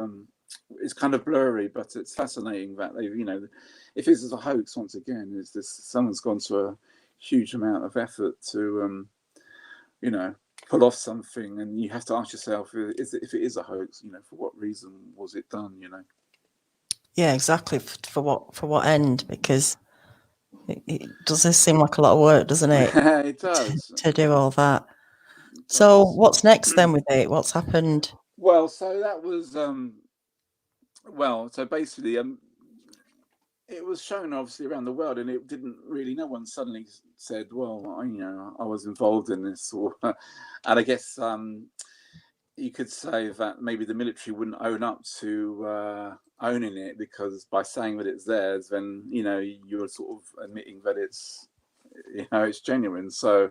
It's kind of blurry, but it's fascinating that they, if this is a hoax, once again, is this someone's gone to a huge amount of effort to, pull off something, and you have to ask yourself, if it is a hoax, for what reason was it done? Yeah, exactly. For what end? Because it does seem like a lot of work, doesn't it? It does. To do all that. So what's next then with it? What's happened? Well, so that was so basically it was shown obviously around the world, and it didn't really. No one suddenly said, "Well, I was involved in this," or and I guess you could say that maybe the military wouldn't own up to owning it, because by saying that it's theirs, then you're sort of admitting that it's it's genuine. So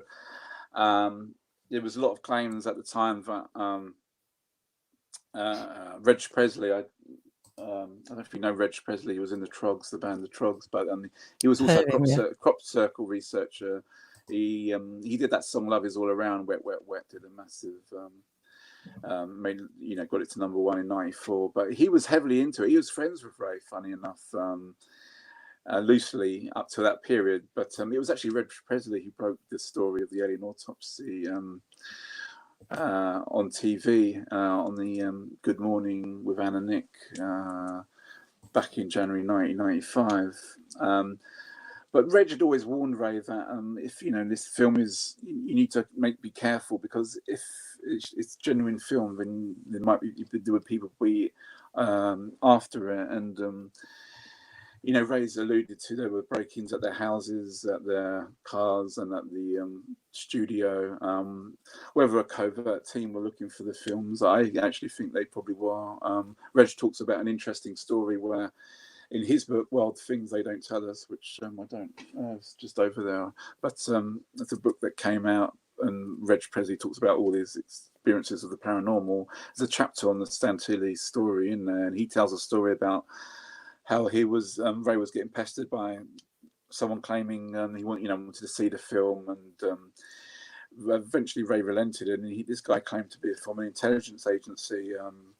there was a lot of claims at the time that Reg Presley, I don't know if you know Reg Presley. He was in the Trogs, the band the Trogs, but he was also a crop circle researcher. He did that song "Love Is All Around." Wet, wet, wet did a massive, made got it to #1 in '94. But he was heavily into it. He was friends with Ray, funny enough, loosely up to that period. But it was actually Reg Presley who broke the story of the alien autopsy on TV on the Good Morning with Ant and Dec back in January 1995. But Reg had always warned Ray that if this film is, you need to be careful, because if it's genuine film, then there would people be after it. And Ray's alluded to there were break-ins at their houses, at their cars, and at the studio. Whether a covert team were looking for the films, I actually think they probably were. Reg talks about an interesting story where, in his book, Wild Things They Don't Tell Us, which I don't, it's just over there. But it's a book that came out, and Reg Presley talks about all his experiences of the paranormal. There's a chapter on the Santilli story in there, and he tells a story about how he was, Ray was getting pestered by someone claiming he wanted to see the film, and eventually Ray relented, and this guy claimed to be from an intelligence agency,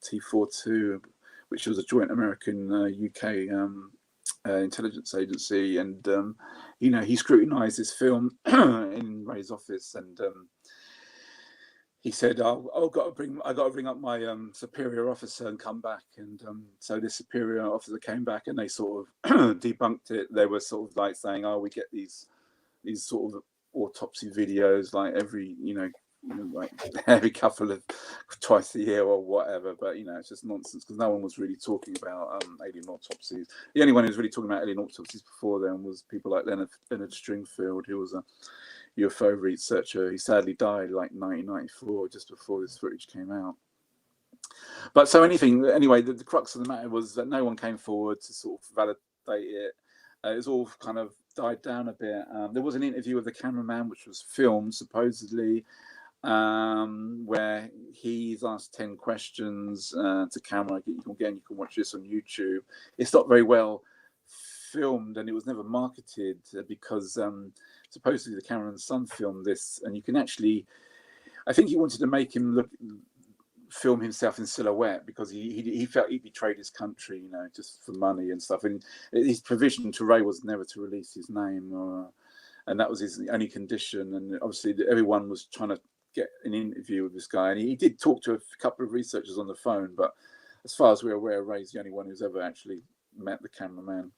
T42, which was a joint American UK intelligence agency, and he scrutinized this film in Ray's office, and he said, I got to bring up my superior officer and come back. And so this superior officer came back, and they sort of debunked it. They were sort of like saying, we get these sort of autopsy videos like every like every couple of twice a year or whatever. But it's just nonsense, because no one was really talking about alien autopsies. The only one who was really talking about alien autopsies before then was people like Leonard Stringfield, who was a UFO researcher. He sadly died like 1994, just before this footage came out. But so anyway, the crux of the matter was that no one came forward to sort of validate it. It was all kind of died down a bit. There was an interview with the cameraman, which was filmed supposedly, where he's asked 10 questions to camera. You can watch this on YouTube. It's not very well filmed, and it was never marketed because supposedly the cameraman's son filmed this, and you can actually, I think he wanted to make him film himself in silhouette, because he felt he betrayed his country, just for money and stuff. And his provision to Ray was never to release his name, and that was his only condition. And obviously everyone was trying to get an interview with this guy, and he did talk to a couple of researchers on the phone, but as far as we're aware, Ray's the only one who's ever actually met the cameraman.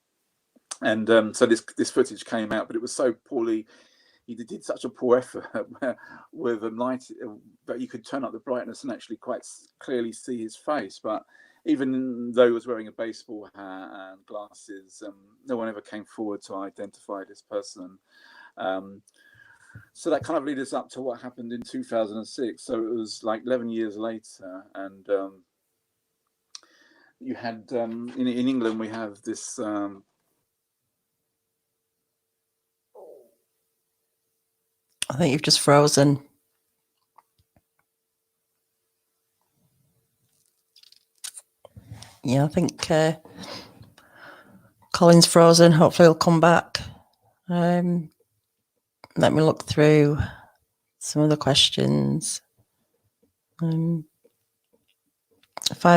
And so this footage came out, but it was so poorly. He did such a poor effort with a light that you could turn up the brightness and actually quite clearly see his face. But even though he was wearing a baseball hat and glasses, no one ever came forward to identify this person. So that kind of led us up to what happened in 2006. So it was like 11 years later, and you had in England we have this. I think you've just frozen. Yeah, I think Colin's frozen. Hopefully he'll come back. Let me look through some of the questions. 5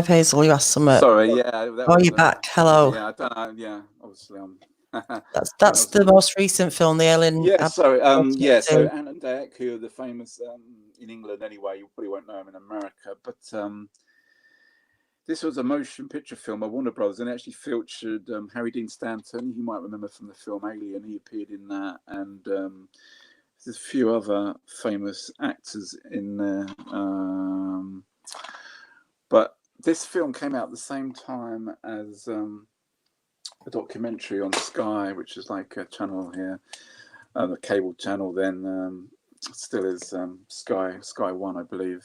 Hazel, you asked some. Sorry, yeah. Oh, you're back. Hello. Yeah, I don't know. Yeah, obviously, That's the most recent film, the Alien. Yeah, sorry. Yeah, so too. Ant and Dec, who are the famous in England anyway. You probably won't know them in America, but this was a motion picture film by Warner Brothers, and it actually featured Harry Dean Stanton. You might remember from the film Alien. He appeared in that, and there's a few other famous actors in there. But this film came out at the same time as a documentary on Sky, which is like a channel here, a cable channel then. Still is Sky One, I believe.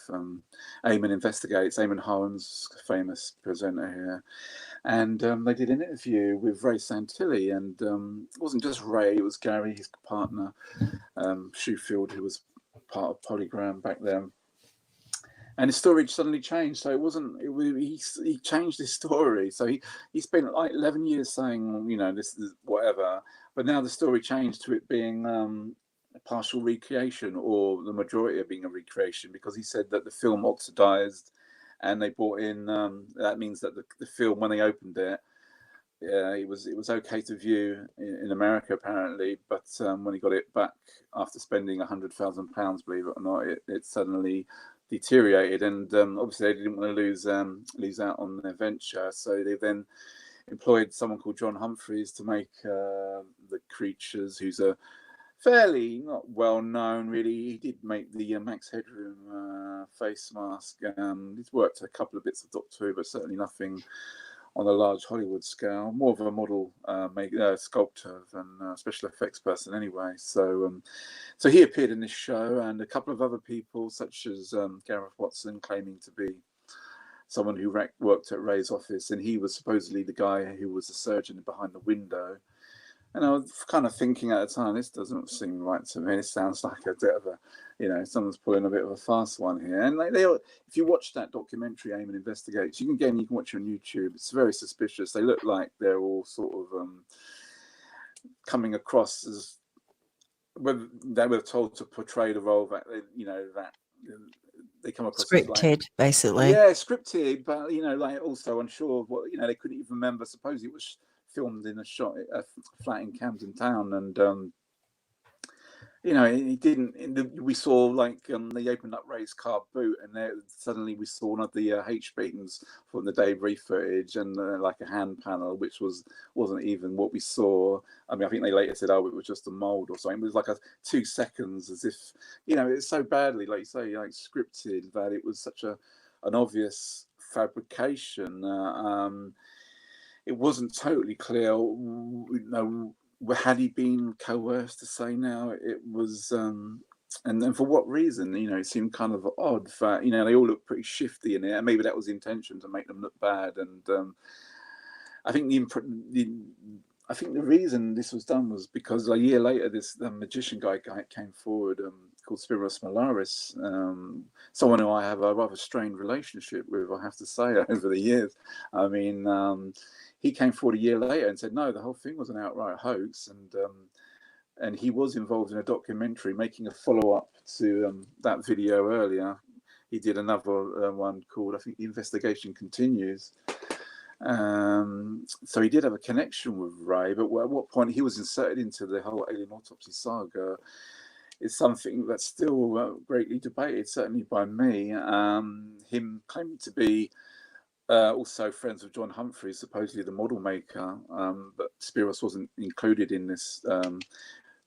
Eamon Investigates. Eamon Holmes, famous presenter here, and they did an interview with Ray Santilli, and it wasn't just Ray; it was Gary, his partner, Shoefield, who was part of Polygram back then. And his story suddenly changed. So it wasn't. He changed his story. So he spent like 11 years saying, you know, this is whatever. But now the story changed to it being a partial recreation, or the majority of being a recreation, because he said that the film oxidized, and they brought in. That means that the film, when they opened it, it was okay to view in America apparently, but when he got it back after spending £100,000, believe it or not, it suddenly deteriorated, and obviously they didn't want to lose out on their venture, so they then employed someone called John Humphreys to make the creatures, who's a fairly not well known really. He did make the Max Headroom face mask. He's worked a couple of bits of Doctor Who, but certainly nothing on a large Hollywood scale. More of a model sculptor than a special effects person anyway. So so he appeared in this show, and a couple of other people, such as Gareth Watson, claiming to be someone who worked at Ray's office, and he was supposedly the guy who was the surgeon behind the window. And I was kind of thinking at the time, this doesn't seem right to me. This sounds like a bit of a, you know, someone's pulling a bit of a fast one here. And they if you watch that documentary, Eamon Investigates, you can watch it on YouTube. It's very suspicious. They look like they're all sort of coming across as whether they were told to portray the role that, you know, that they come across scripted, as like, basically. Yeah, scripted, but, you know, like also unsure of what, you know, they couldn't even remember. Suppose it was filmed in a flat in Camden Town, and you know, he didn't. We saw like they opened up Ray's car boot, and there suddenly we saw one of the H beams from the debris footage, and like a hand panel, which wasn't even what we saw. I mean, I think they later said, oh, it was just a mold or something. It was like 2 seconds, as if, you know, it's so badly, like you say, like scripted, that it was such an obvious fabrication. It wasn't totally clear, you know, had he been coerced to say now? It was, and then for what reason? You know, it seemed kind of odd that, you know, they all look pretty shifty in it, and maybe that was the intention, to make them look bad. And I think I think the reason this was done was because a year later, this magician guy came forward, called Spyros Melaris, someone who I have a rather strained relationship with, I have to say, over the years. I mean, he came forward a year later and said, no, the whole thing was an outright hoax, and he was involved in a documentary making a follow-up to that video earlier. He did another one called, I think, The Investigation Continues. So he did have a connection with Ray, but at what point he was inserted into the whole Alien Autopsy saga is something that's still greatly debated, certainly by me. Him claiming to be also friends with John Humphreys, supposedly the model maker, but Spyros wasn't included in this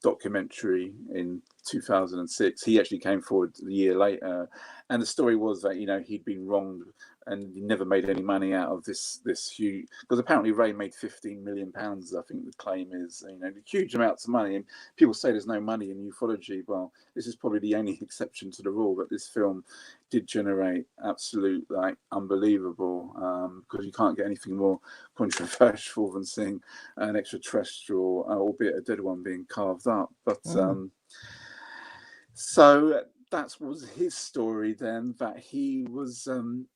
documentary in 2006. He actually came forward a year later, and the story was that, you know, he'd been wronged and he never made any money out of this huge, because apparently Ray made £15 million, I think the claim is, you know, huge amounts of money. And people say there's no money in ufology. Well, this is probably the only exception to the rule, but this film did generate absolute, like, unbelievable, because you can't get anything more controversial than seeing an extraterrestrial, albeit a dead one, being carved up. But so that was his story then, that he was,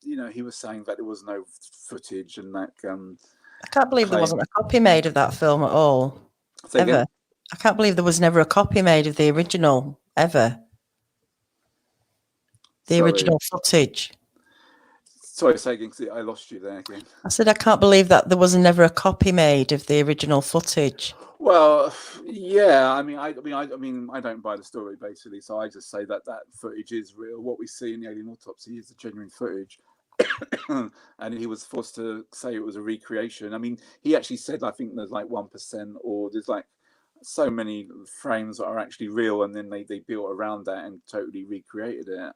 he was saying that there was no footage and that. I can't believe there wasn't a copy made of that film at all. Say ever. again? I can't believe there was never a copy made of the original, ever. The original footage. Sorry, say again, because I lost you there again. I said I can't believe that there was never a copy made of the original footage. Well, yeah, I don't buy the story basically, so I just say that footage is real. What we see in the alien autopsy is the genuine footage, and he was forced to say it was a recreation. I mean, he actually said, I think there's like 1%, or there's like so many frames that are actually real, and then they built around that and totally recreated it.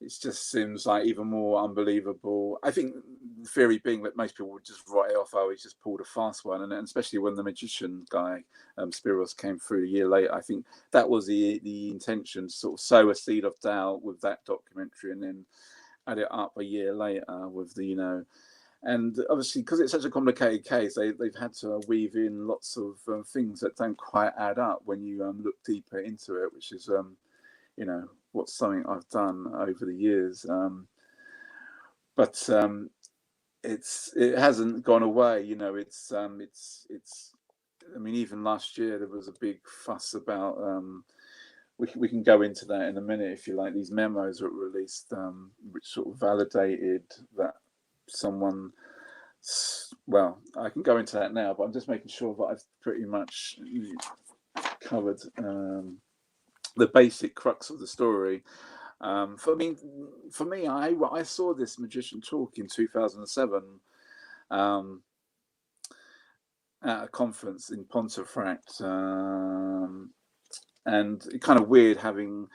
It just seems like even more unbelievable. I think the theory being that most people would just write it off, oh, he's just pulled a fast one. And especially when the magician guy, Spyros, came through a year later, I think that was the intention, sort of sow a seed of doubt with that documentary and then add it up a year later with the, and obviously because it's such a complicated case, they've had to weave in lots of things that don't quite add up when you look deeper into it, which is, what's something I've done over the years, but it hasn't gone away. It's I mean, even last year there was a big fuss about. We can go into that in a minute if you like. These memos that were released, which sort of validated that someone. Well, I can go into that now, but I'm just making sure that I've pretty much covered. The basic crux of the story. For me, I saw this magician talk in 2007 at a conference in Pontefract, and it's kind of weird having.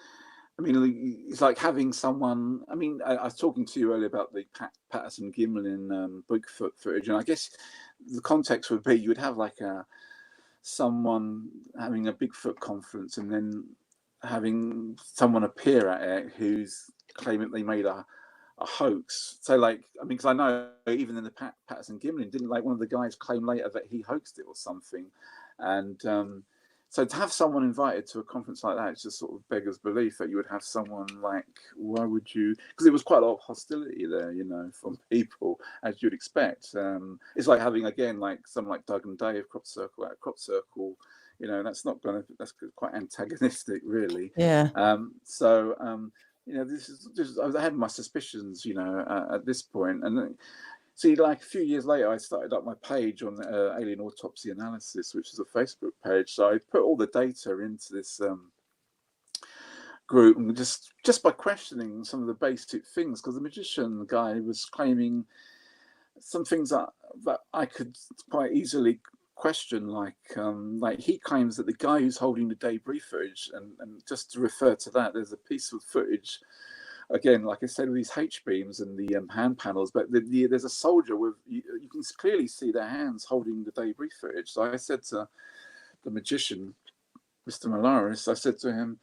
I mean, it's like having someone. I mean, I was talking to you earlier about the Patterson Gimlin Bigfoot footage, and I guess the context would be you would have like someone having a Bigfoot conference, and then having someone appear at it who's claiming they made a hoax. So like, I mean, because I know even in the Patterson Gimlin, didn't like one of the guys claim later that he hoaxed it or something, and so to have someone invited to a conference like that, it just sort of beggars belief that you would have someone like, why would you? Because it was quite a lot of hostility there, from people, as you'd expect. It's like having, again, like someone like Doug and Dave Crop Circle at a Crop Circle. That's quite antagonistic, really. Yeah. This is I had my suspicions, at this point, and see, like a few years later, I started up my page on alien autopsy analysis, which is a Facebook page. So I put all the data into this group, and just by questioning some of the basic things, because the magician guy was claiming some things that I could quite easily question, like he claims that the guy who's holding the debris footage, and just to refer to that, there's a piece of footage. Again, like I said, with these H-beams and the hand panels, but there's a soldier with, you can clearly see their hands holding the debris footage. So I said to the magician, Mr. Melaris, I said to him,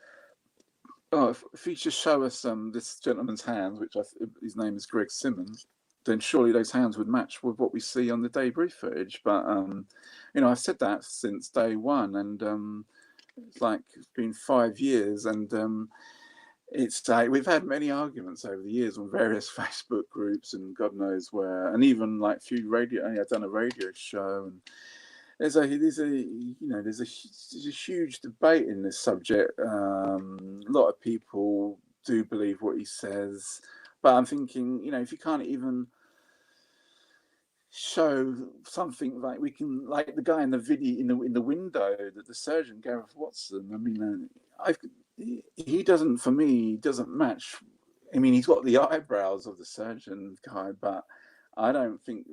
oh, if you just show us this gentleman's hands, which his name is Greg Simmons, then surely those hands would match with what we see on the debris footage. But, I've said that since day one, and it's been 5 years, and it's we've had many arguments over the years on various Facebook groups and God knows where, and even like few radio. I've done a radio show, and there's a huge debate in this subject. A lot of people do believe what he says, but I'm thinking, if you can't even show something like we can, like the guy in the video in the window, that the surgeon Gareth Watson. I mean, he doesn't, for me, doesn't match. I mean, he's got the eyebrows of the surgeon guy, but I definitely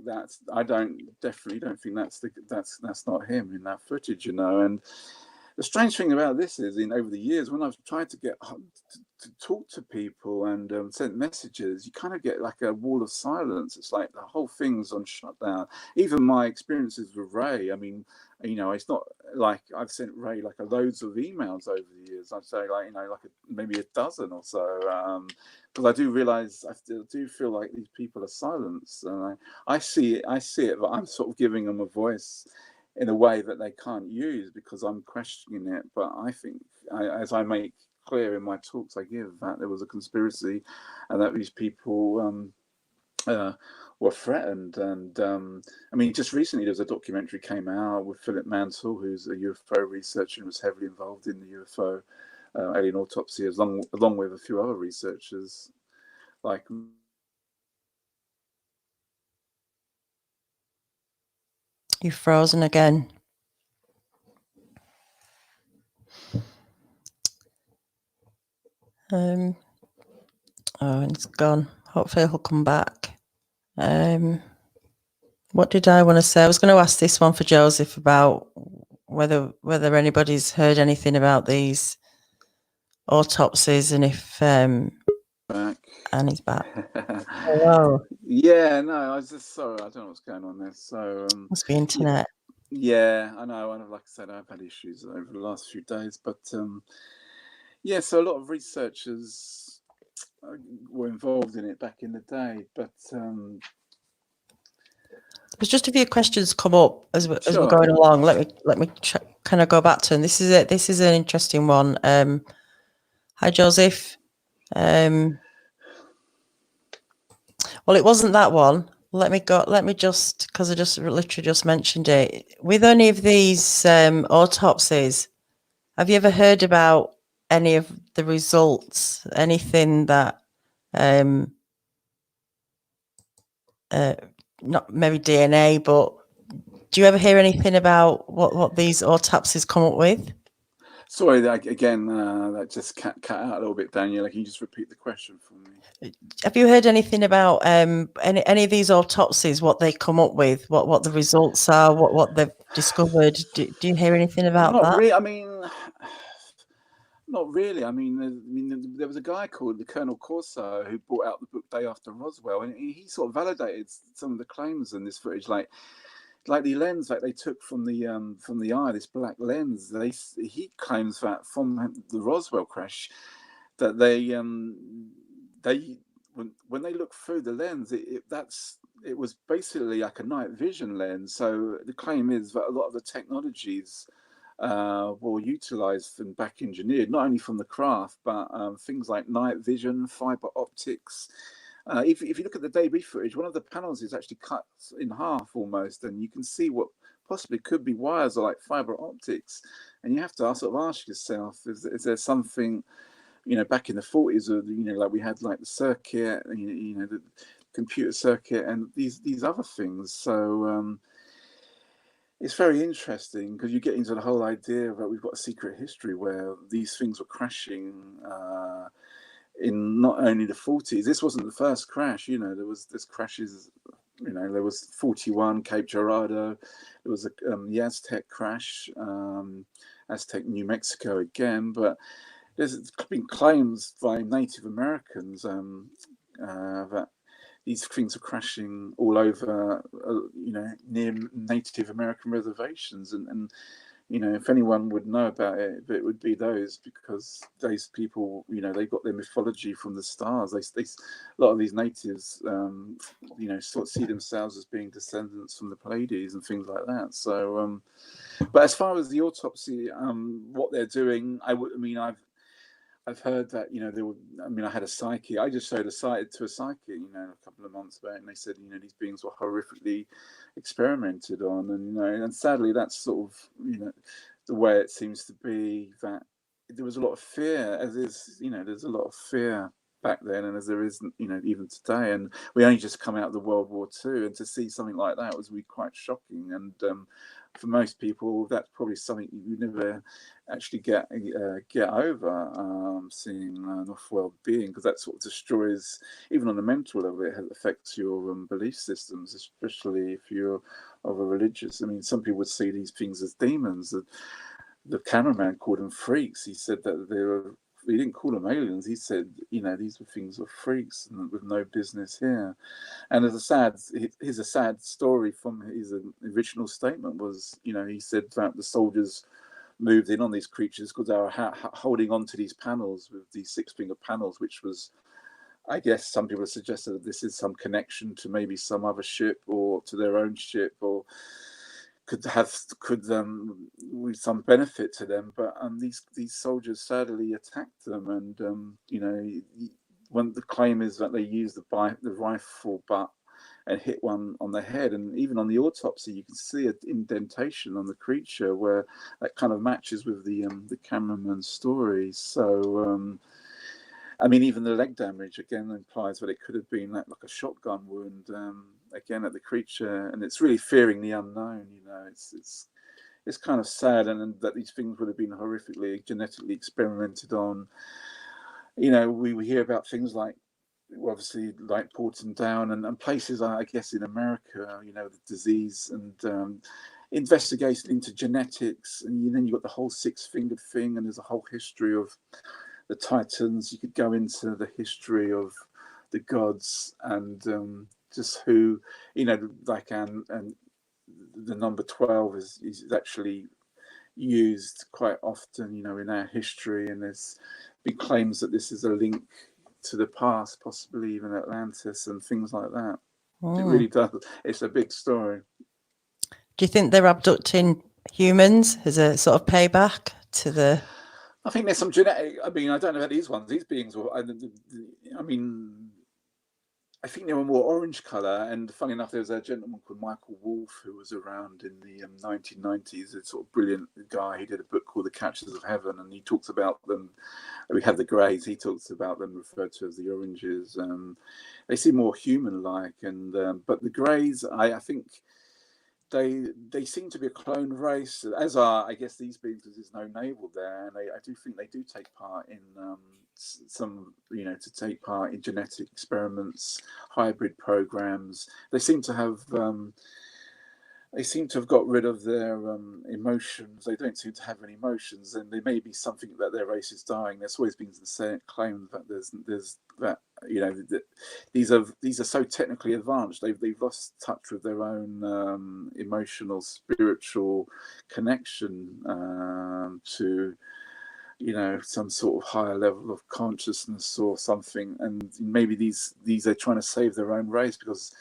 don't think that's not him in that footage, And the strange thing about this is, over the years, when I've tried to get to talk to people and sent messages, you kind of get like a wall of silence. It's like the whole thing's on shutdown. Even my experiences with Ray, I mean, it's not like I've sent Ray like loads of emails over the years. I'd say maybe a dozen or so, because I do realize, I do feel like these people are silenced. I see it, but I'm sort of giving them a voice in a way that they can't use because I'm questioning it. But I think as I make clear in my talks I give that there was a conspiracy, and that these people were threatened. And I mean, just recently there was a documentary came out with Philip Mantle, who's a UFO researcher and was heavily involved in the UFO alien autopsy, along with a few other researchers. Like, You've frozen again. Oh, it's gone. Hopefully he'll come back. What did I want to say? I was going to ask this one for Joseph about whether anybody's heard anything about these autopsies, and if back. and he's back. Hello. Yeah, no, I was just sorry. I don't know what's going on there. So Must be internet. Yeah, I know. And like I said, I've had issues over the last few days, but yeah. So a lot of researchers were involved in it back in the day, but There's just a few questions come up as we're Sure. going along. Let me kind of go back to them. This is an interesting one. Hi, Joseph. Well, it wasn't that one. Let me just, because I just literally just mentioned it. With any of these autopsies, have you ever heard about any of the results? Anything that, not maybe DNA, but do you ever hear anything about what these autopsies come up with? Sorry, again, that just cut out a little bit, Daniel. Can you just repeat the question for me? Have you heard anything about any of these autopsies? What they come up with? What the results are? What they've discovered? Do you hear anything about Not that? really. I mean, not really. I mean, there was a guy called the Colonel Corso who brought out the book Day After Roswell, and he sort of validated some of the claims in this footage, like the lens that they took from the eye, this black lens. He claims that from the Roswell crash, that when they look through the lens, it was basically like a night vision lens. So the claim is that a lot of the technologies were utilized and back engineered, not only from the craft, but things like night vision, fiber optics. If you look at the debris footage, one of the panels is actually cut in half almost, and you can see what possibly could be wires or like fiber optics. And you have to sort of ask yourself, is there something, back in the 40s, or like we had like the circuit, the computer circuit, and these other things. So it's very interesting, because you get into the whole idea that we've got a secret history where these things were crashing in not only the 40s. This wasn't the first crash. There's crashes. There was 41 Cape Girardeau. There was the Aztec crash, Aztec, New Mexico again. But there's been claims by Native Americans that these things are crashing all over, near Native American reservations, and if anyone would know about it, it would be those, because those people, they got their mythology from the stars. They a lot of these natives, sort of see themselves as being descendants from the Pleiades and things like that. So, but as far as the autopsy, what they're doing, I've heard that, I had a psyche. I just showed a site to a psychic, a couple of months back, and they said, these beings were horrifically experimented on, and sadly, that's sort of, the way it seems to be, that there was a lot of fear, as is, there's a lot of fear back then, and as there is, even today. And we only just come out of the World War II, and to see something like that was really quite shocking. And for most people, that's probably something you never actually get over, seeing an off-world being, because that sort of destroys, even on a mental level, it affects your belief systems, especially if you're of a religious. I mean, some people would see these things as demons. The cameraman called them freaks. He said that he didn't call them aliens. He said, these were things of freaks and with no business here. And here's a sad story from his original statement was, he said that the soldiers moved in on these creatures because they were holding on to these panels, with these 6-finger panels, which was, I guess some people have suggested that this is some connection to maybe some other ship or to their own ship, or with some benefit to them, but these soldiers sadly attacked them, and when the claim is that they used the rifle butt and hit one on the head, and even on the autopsy you can see an indentation on the creature where that kind of matches with the cameraman's story. So I mean, even the leg damage again implies that it could have been like a shotgun wound again at the creature, and it's really fearing the unknown. It's kind of sad, and that these things would have been horrifically genetically experimented on. We hear about things like, obviously, like Porton Down and places, I guess, in America. The disease and investigation into genetics, and then you've got the whole six-fingered thing, and there's a whole history of the Titans. You could go into the history of the gods and just who, like and the number 12 is actually used quite often, in our history, and there's big claims that this is a link to the past, possibly even Atlantis and things like that. It really does. It's a big story. Do you think they're abducting humans as a sort of payback to the... I think there's some genetic. I mean, I don't know about these ones. These beings were. I mean, I think they were more orange color. And funny enough, there was a gentleman called Michael Wolff who was around in the 1990s. A sort of brilliant guy. He did a book called The Catchers of Heaven, and he talks about them. We have the greys. He talks about them referred to as the oranges. They seem more human-like, and but the greys, I think. They seem to be a cloned race, as are, I guess, these beings, because there's no navel there, and I do think they do take part in some, to take part in genetic experiments, hybrid programs. They seem to have got rid of their emotions. They don't seem to have any emotions, and there may be something that their race is dying. There's always been the same claim that there's that that these are so technically advanced. They've lost touch with their own emotional, spiritual connection to some sort of higher level of consciousness or something. And maybe these are trying to save their own race, because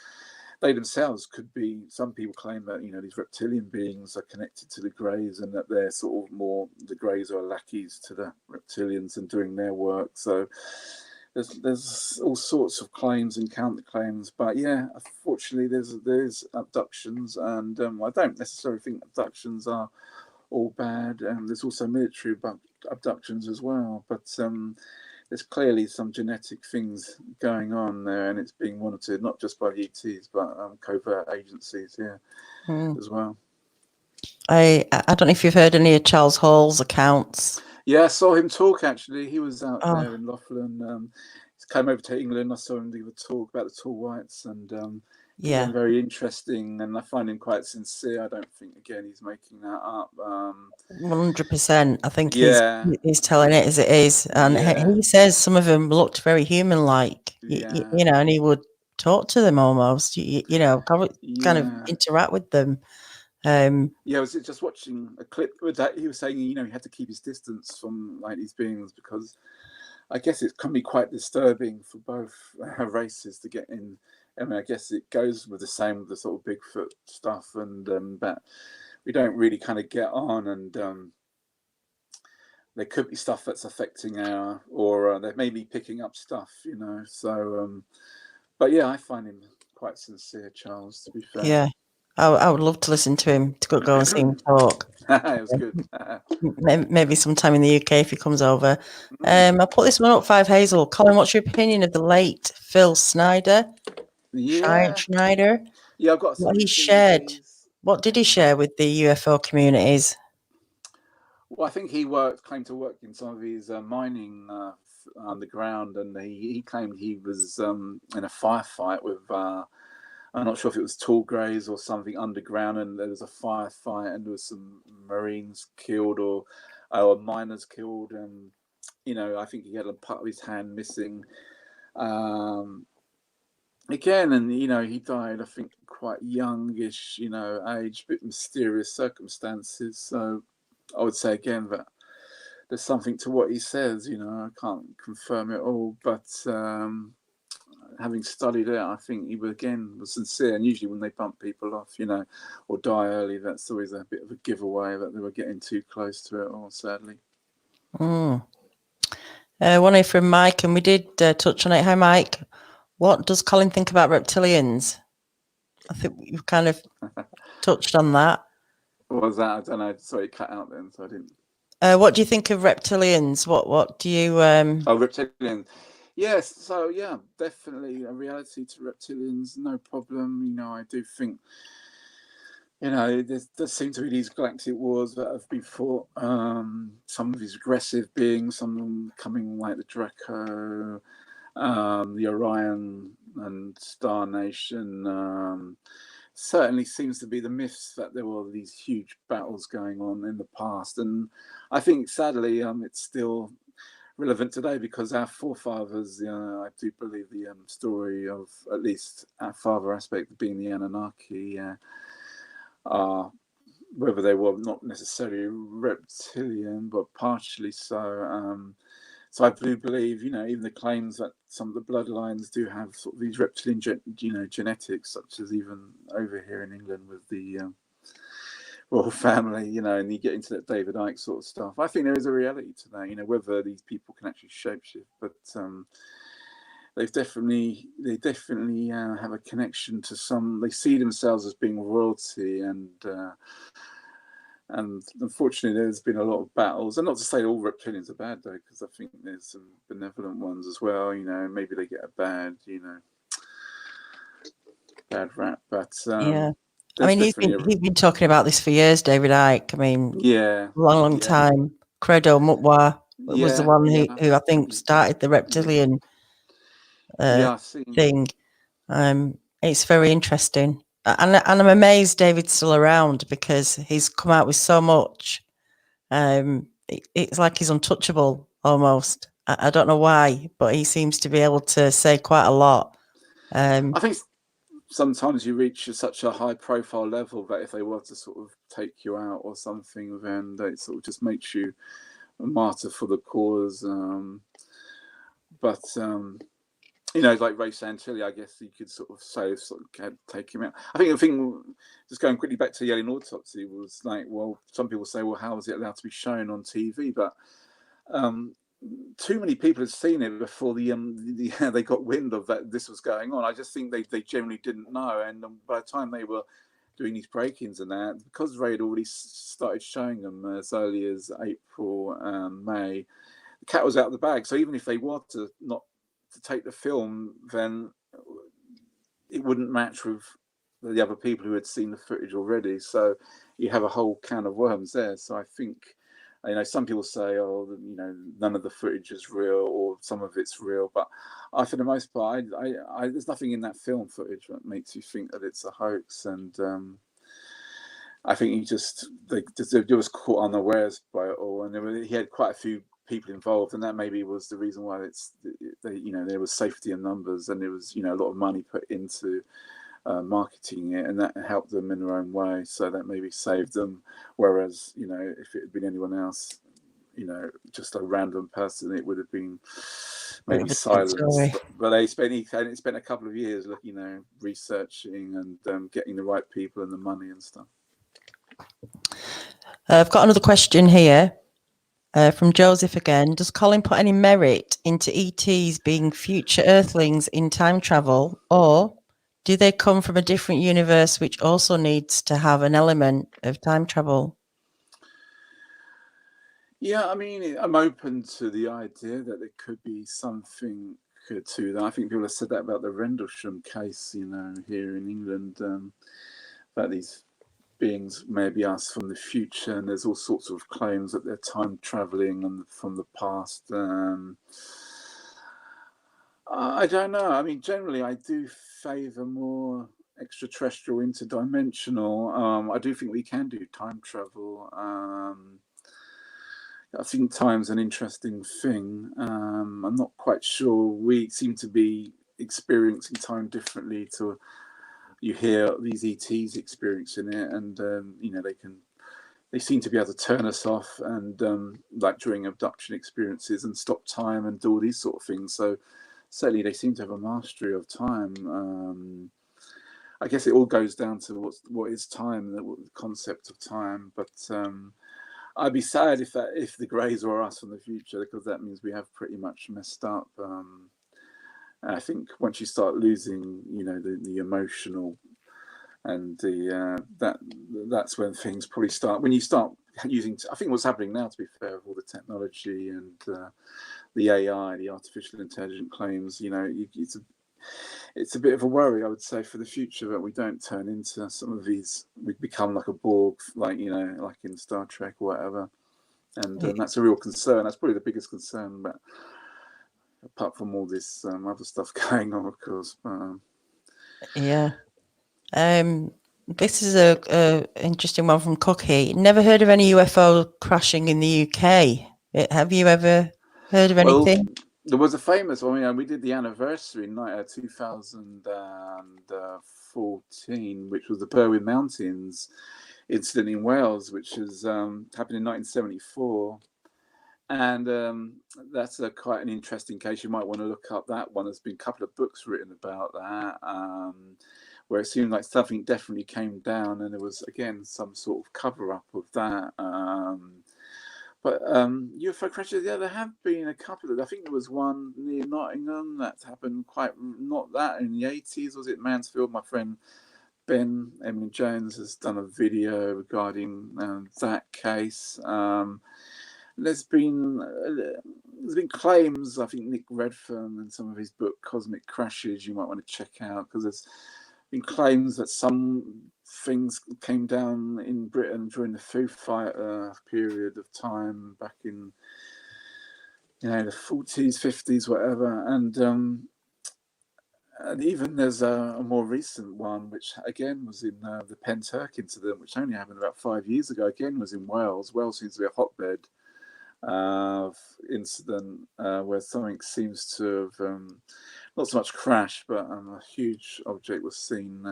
they themselves could be. Some people claim that these reptilian beings are connected to the greys, and that they're sort of more, the greys are lackeys to the reptilians and doing their work. So there's all sorts of claims and counterclaims, but yeah, unfortunately there's abductions, and I don't necessarily think abductions are all bad, and there's also military abductions as well, but there's clearly some genetic things going on there, and it's being monitored not just by the ETs but covert agencies as well. I don't know if you've heard any of Charles Hall's accounts. Yeah, I saw him talk, actually. He was out there in Laughlin. He came over to England. I saw him give a talk about the tall whites, and very interesting, and I find him quite sincere. I don't think, again, he's making that up. 100%. I think he's telling it as it is, and he says some of them looked very human-like, and he would talk to them almost, kind of interact with them. I was just watching a clip with that. He was saying, he had to keep his distance from like these beings, because I guess it can be quite disturbing for both races to get in. I mean, I guess it goes with the same with the sort of Bigfoot stuff, and but we don't really kind of get on, and there could be stuff that's affecting or they may be picking up stuff, So, but yeah, I find him quite sincere, Charles, to be fair. Yeah. I would love to listen to him, to go and see him talk. It was good. Maybe sometime in the UK if he comes over. I'll put this one up, 5 Hazel. Colin, what's your opinion of the late Phil Schneider? Schneider? Yeah, I've got what he shared. What did he share with the UFO communities? Well, I think he claimed to work in some of his mining underground, and he claimed he was in a firefight with I'm not sure if it was tall greys or something underground, and there was a firefight, and there was some Marines killed or miners killed, and I think he had a part of his hand missing. Again, and he died, I think, quite youngish, age, bit mysterious circumstances. So I would say again that there's something to what he says. I can't confirm it all, but having studied it, I think he was sincere. And usually when they bump people off, or die early, that's always a bit of a giveaway that they were getting too close to it all, sadly. One here from Mike, and we did touch on it. Hi, Mike. What does Colin think about reptilians? I think you've kind of touched on that. What was that? I don't know. Sorry, it cut out then, so I didn't. What do you think of reptilians? What do you... Oh, reptilians. Yes, so yeah, definitely a reality to reptilians, no problem. I do think, there seem to be these galactic wars that have been fought. Some of these aggressive beings, some of them coming like the Draco, the Orion and Star Nation. Certainly seems to be the myths that there were these huge battles going on in the past. And I think, sadly, it's still relevant today because our forefathers, I do believe the story of at least our father aspect being the Anunnaki, whether they were not necessarily reptilian, but partially so. So I do believe, even the claims that some of the bloodlines do have sort of these reptilian, genetics, such as even over here in England with the royal family, and you get into that David Icke sort of stuff. I think there is a reality to that, whether these people can actually shapeshift, but they definitely have a connection to some. They see themselves as being royalty, and unfortunately, there's been a lot of battles. And not to say all reptilians are bad, though, because I think there's some benevolent ones as well. Maybe they get a bad rap. But yeah, I mean, he's been talking about this for years, David Icke. I mean, yeah, long time. Credo Mutwa was the one who I think started the reptilian thing. It's very interesting. And I'm amazed David's still around because he's come out with so much. It's like he's untouchable almost. I don't know why, but he seems to be able to say quite a lot. I think sometimes you reach such a high profile level that if they were to sort of take you out or something, then it sort of just makes you a martyr for the cause. Like Ray Santilli, I guess you could sort of say, take him out. I think the thing, just going quickly back to the alien autopsy, was like, well, some people say, well, how is it allowed to be shown on TV? But too many people had seen it before they got wind of that this was going on. I just think they generally didn't know, and by the time they were doing these break-ins and that, because Ray had already started showing them as early as April, May, the cat was out of the bag. So even if they were to take the film, then it wouldn't match with the other people who had seen the footage already. So you have a whole can of worms there. So I think, some people say, oh, none of the footage is real or some of it's real. But for the most part, there's nothing in that film footage that makes you think that it's a hoax. And I think they was caught unawares by it all. And he had quite a few people involved, and that maybe was the reason why there was safety in numbers, and there was a lot of money put into marketing it, and that helped them in their own way, so that maybe saved them. Whereas if it had been anyone else, just a random person, it would have been maybe silenced. But he spent a couple of years looking, researching and getting the right people and the money and stuff. I've got another question here. From Joseph again. Does Colin put any merit into ETs being future Earthlings in time travel, or do they come from a different universe which also needs to have an element of time travel? Yeah, I mean, I'm open to the idea that there could be something to that. I think people have said that about the Rendlesham case, here in England, that these beings may be us from the future, and there's all sorts of claims that they're time traveling and from the past. I don't know. I mean, generally, I do favour more extraterrestrial, interdimensional. I do think we can do time travel. I think time's an interesting thing. I'm not quite sure. We seem to be experiencing time differently to. You hear these ETs experiencing it, and they seem to be able to turn us off, and like during abduction experiences, and stop time and do all these sort of things. So certainly they seem to have a mastery of time. I guess it all goes down to what is time, the concept of time. But I'd be sad if the Greys were us from the future, because that means we have pretty much messed up. I think once you start losing, the emotional and that's when things probably start. When you start using, I think what's happening now, to be fair, with all the technology and the AI, the artificial intelligence claims, it's a bit of a worry, I would say, for the future, that we don't turn into some of these. We become like a Borg, like in Star Trek or whatever, and that's a real concern. That's probably the biggest concern. But apart from all this other stuff going on, of course. Yeah. This is a interesting one from Cookie. Never heard of any UFO crashing in the UK. Have you ever heard of anything? Well, there was a famous one. We did the anniversary in 2014, which was the Berwyn Mountains incident in Wales, which has happened in 1974. And that's quite an interesting case. You might want to look up that one. There's been a couple of books written about that, where it seemed like something definitely came down, and there was, again, some sort of cover-up of that. But UFO crashes, yeah, there have been a couple of. I think there was one near Nottingham that happened not that in the 80s. Was it Mansfield? My friend Ben Emily Jones has done a video regarding that case. There's been claims. I think Nick Redfern and some of his book Cosmic Crashes, you might want to check out, because there's been claims that some things came down in Britain during the Foo Fighter period of time back in the 40s, 50s, whatever, and even there's a more recent one, which again was in the Penturk incident, which only happened about 5 years ago. Again, was in Wales. Wales seems to be a hotbed of incident where something seems to have not so much crash, but a huge object was seen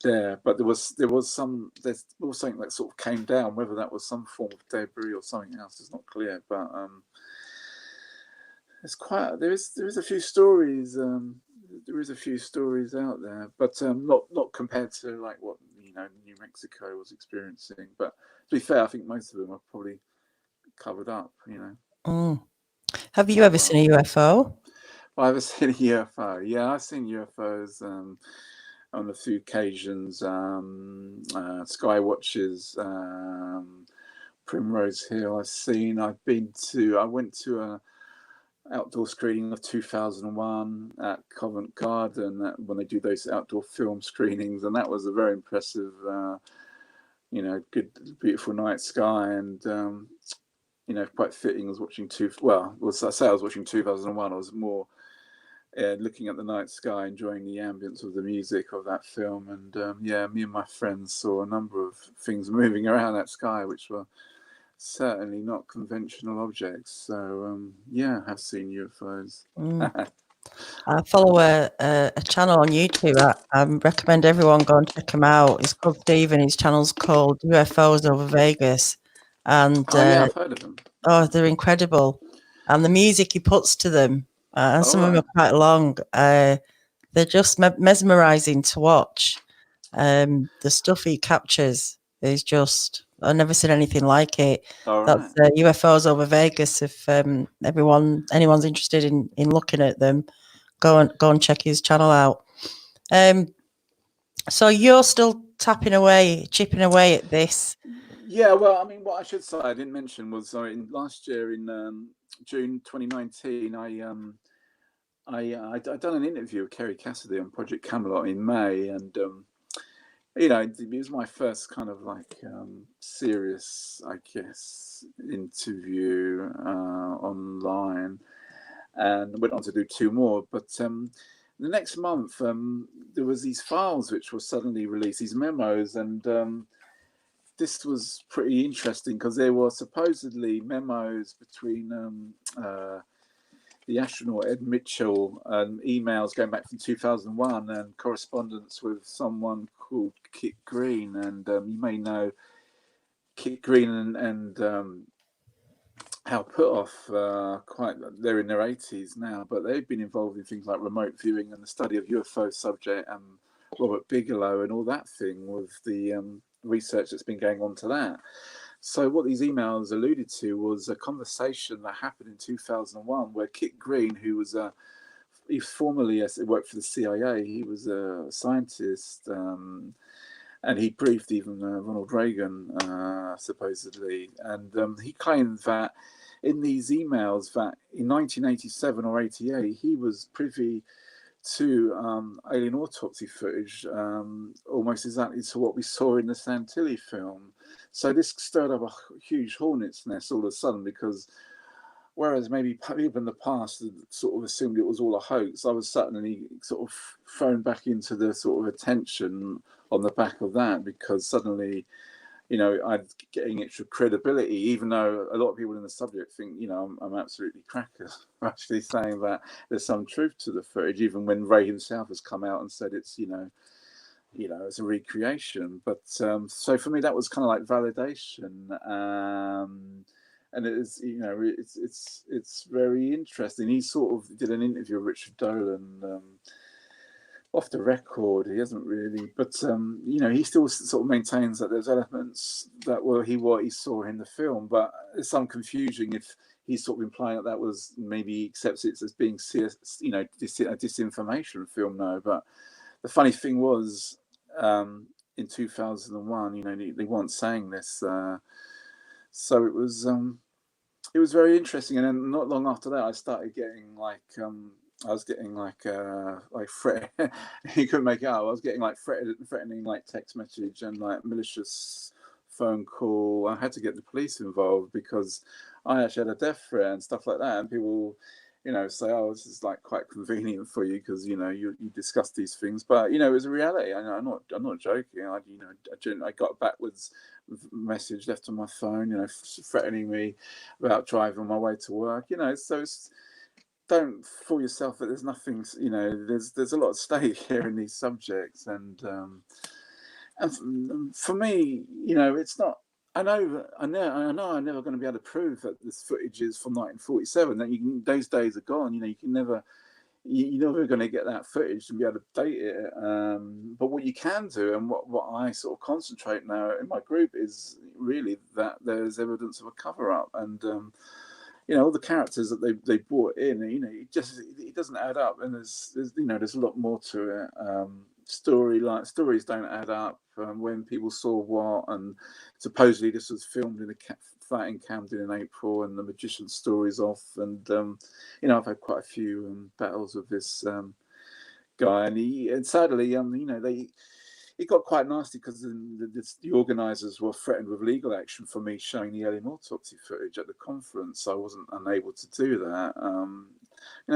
there. But there was something that sort of came down. Whether that was some form of debris or something else is not clear. But there is a few stories. There is a few stories out there, but not compared to like what New Mexico was experiencing. But to be fair, I think most of them are probably covered up. Have you ever seen a UFO? I've ever seen a UFO. Yeah, I've seen UFOs on a few occasions. Sky watches, Primrose Hill. I went to a outdoor screening of 2001 at Covent Garden when they do those outdoor film screenings, and that was a very impressive, good, beautiful night sky, and quite fitting. I was watching I was watching 2001. I was more looking at the night sky, enjoying the ambience of the music of that film, and me and my friends saw a number of things moving around that sky, which were certainly not conventional objects. So I have seen UFOs. I follow a channel on YouTube. I recommend everyone go and check him out. It's called Stephen. His channel's called UFOs Over Vegas, and I've heard of them. Oh, they're incredible, and the music he puts to them, and some of them are quite long. They're just mesmerizing to watch. The stuff he captures is just, I've never seen anything like it. That's UFOs Over Vegas. If anyone's interested in looking at them, go and check his channel out. So you're still chipping away at this. Yeah, well, I mean, what I should say I didn't mention was last year in June 2019, I'd done an interview with Kerry Cassidy on Project Camelot in May, and it was my first kind of like serious, I guess, interview online, and went on to do 2 more. But the next month, there was these files which were suddenly released, these memos, and this was pretty interesting because there were supposedly memos between the astronaut Ed Mitchell and emails going back from 2001 and correspondence with someone called Kit Green. And you may know Kit Green and how put off quite, they're in their 80s now, but they've been involved in things like remote viewing and the study of UFO subject and Robert Bigelow and all that thing with the research that's been going on to that. So what these emails alluded to was a conversation that happened in 2001 where Kit Green, who was he formerly worked for the CIA, he was a scientist, and he briefed even Ronald Reagan, supposedly. And he claimed that in these emails that in 1987 or 88, he was privy to alien autopsy footage, almost exactly to what we saw in the Santilli film. So this stirred up a huge hornet's nest all of a sudden, because whereas maybe people in the past had sort of assumed it was all a hoax, I was suddenly sort of thrown back into the sort of attention on the back of that, because suddenly, I'm getting extra credibility, even though a lot of people in the subject think, I'm absolutely crackers for actually saying that there's some truth to the footage, even when Ray himself has come out and said it's, it's a recreation. But so for me, that was kind of like validation. And it is, it's very interesting. He sort of did an interview with Richard Dolan, off the record. He hasn't really, but he still sort of maintains that there's elements that were what he saw in the film, but there's some confusion if he's sort of implying that was, maybe he accepts it as being a disinformation film now. But the funny thing was, in 2001, they weren't saying this, so it was very interesting. And then not long after that, I started getting threat. He couldn't make it out. I was getting like threatening like text message and like malicious phone call. I had to get the police involved because I actually had a death threat and stuff like that. And people, say, "Oh, this is like quite convenient for you because you discuss these things." But it was a reality. I'm not joking. I got backwards message left on my phone, threatening me about driving my way to work. So it's, don't fool yourself that there's nothing. There's a lot at stake here in these subjects, and for me, it's not. I know I'm never going to be able to prove that this footage is from 1947. That those days are gone. You can never. You're never going to get that footage and be able to date it. But what you can do, and what I sort of concentrate now in my group, is really that there's evidence of a cover-up, and all the characters that they brought in, it doesn't add up, and there's a lot more to it. Stories don't add up. When people saw what, and supposedly this was filmed in a flat in Camden in April, and the magician's story's off, and I've had quite a few battles with this guy, and sadly, it got quite nasty because the organisers were threatened with legal action for me showing the alien autopsy footage at the conference. So I wasn't unable to do that.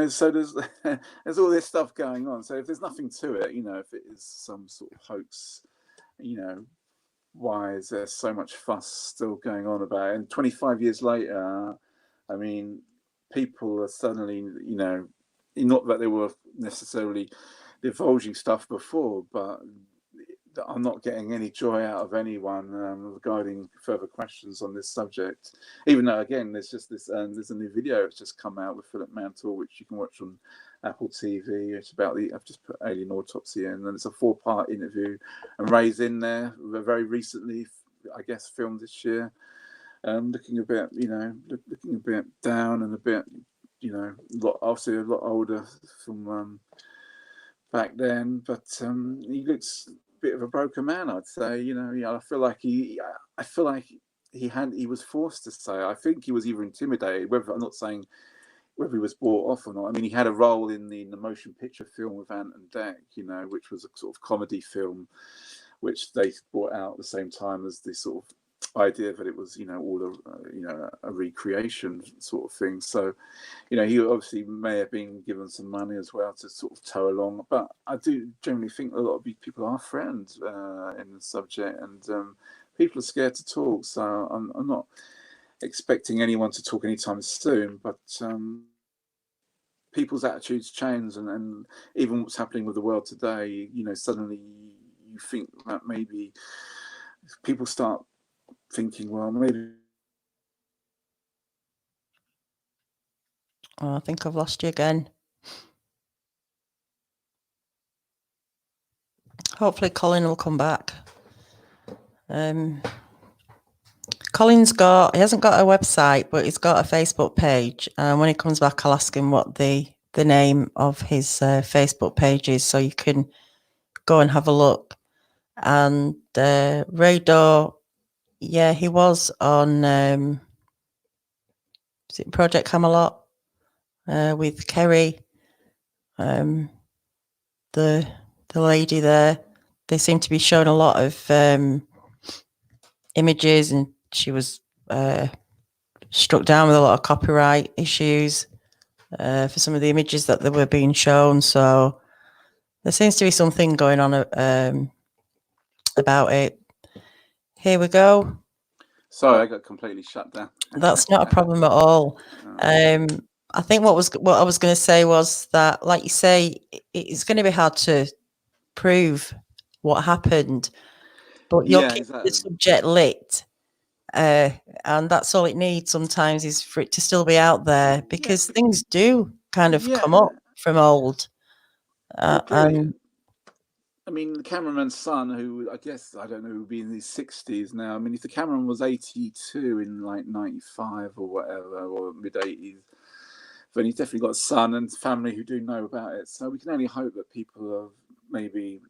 So there's all this stuff going on. So if there's nothing to it, if it is some sort of hoax, why is there so much fuss still going on about it? And 25 years later, I mean, people are suddenly, not that they were necessarily divulging stuff before, but I'm not getting any joy out of anyone regarding further questions on this subject. Even though, again, there's just this, there's a new video that's just come out with Philip Mantle, which you can watch on Apple TV. It's about I've just put alien autopsy in, and it's a 4-part interview. And Ray's in there very recently, I guess, filmed this year, looking a bit, looking a bit down and a bit, obviously a lot older from back then, but he looks bit of a broken man, I'd say. I feel like he was forced to say. I think he was either intimidated. I'm not saying whether he was bought off or not. I mean, he had a role in the motion picture film with Ant and Dec, which was a sort of comedy film, which they brought out at the same time as the sort of idea that it was, all a recreation sort of thing. So, he obviously may have been given some money as well to sort of tow along. But I do generally think a lot of people are friends in the subject, and people are scared to talk. So I'm not expecting anyone to talk anytime soon, but people's attitudes change, and even what's happening with the world today, suddenly you think that maybe people start thinking, well, maybe Oh, I think I've lost you again. Hopefully Colin will come back. Colin's he hasn't got a website, but he's got a Facebook page. And when he comes back, I'll ask him what the name of his Facebook page is, so you can go and have a look. And Radar, yeah, he was on is it Project Camelot with Kerry, the lady there. They seem to be showing a lot of images, and she was struck down with a lot of copyright issues for some of the images that they were being shown. So there seems to be something going on about it. Here we go. Sorry, I got completely shut down. That's not a problem at all. I think what I was going to say was that, like you say, it's going to be hard to prove what happened, but you're keeping exactly. the subject lit. And that's all it needs sometimes, is for it to still be out there, because things do kind of come up from old. I mean, the cameraman's son, who I guess, I don't know, would be in his 60s now. I mean, if the cameraman was 82 in like 95 or whatever, or mid 80s, then he's definitely got a son and family who do know about it. So we can only hope that people have maybe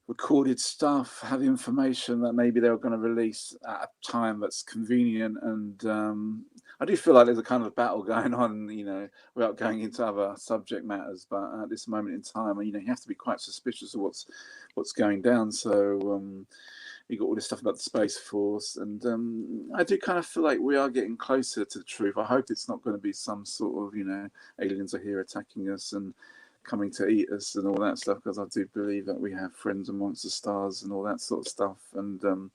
recorded stuff, have information that maybe they were going to release at a time that's convenient. And I do feel like there's a kind of battle going on, you know, without going into other subject matters. But at this moment in time, you know, you have to be quite suspicious of what's going down. So you got all this stuff about the Space Force, and I do kind of feel like we are getting closer to the truth. I hope it's not going to be some sort of, you know, aliens are here attacking us and coming to eat us and all that stuff, because I do believe that we have friends amongst the stars and all that sort of stuff. And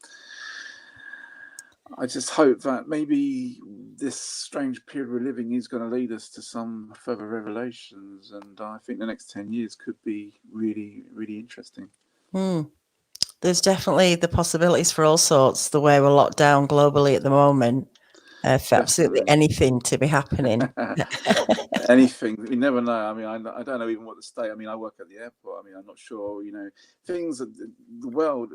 I just hope that maybe this strange period we're living is going to lead us to some further revelations, and I think the next 10 years could be really, really interesting. There's definitely the possibilities for all sorts, the way we're locked down globally at the moment, for absolutely anything to be happening. Anything, you never know. I mean, I don't know even what the state. I mean, I work at the airport. I mean, I'm not sure. You know, things. The world,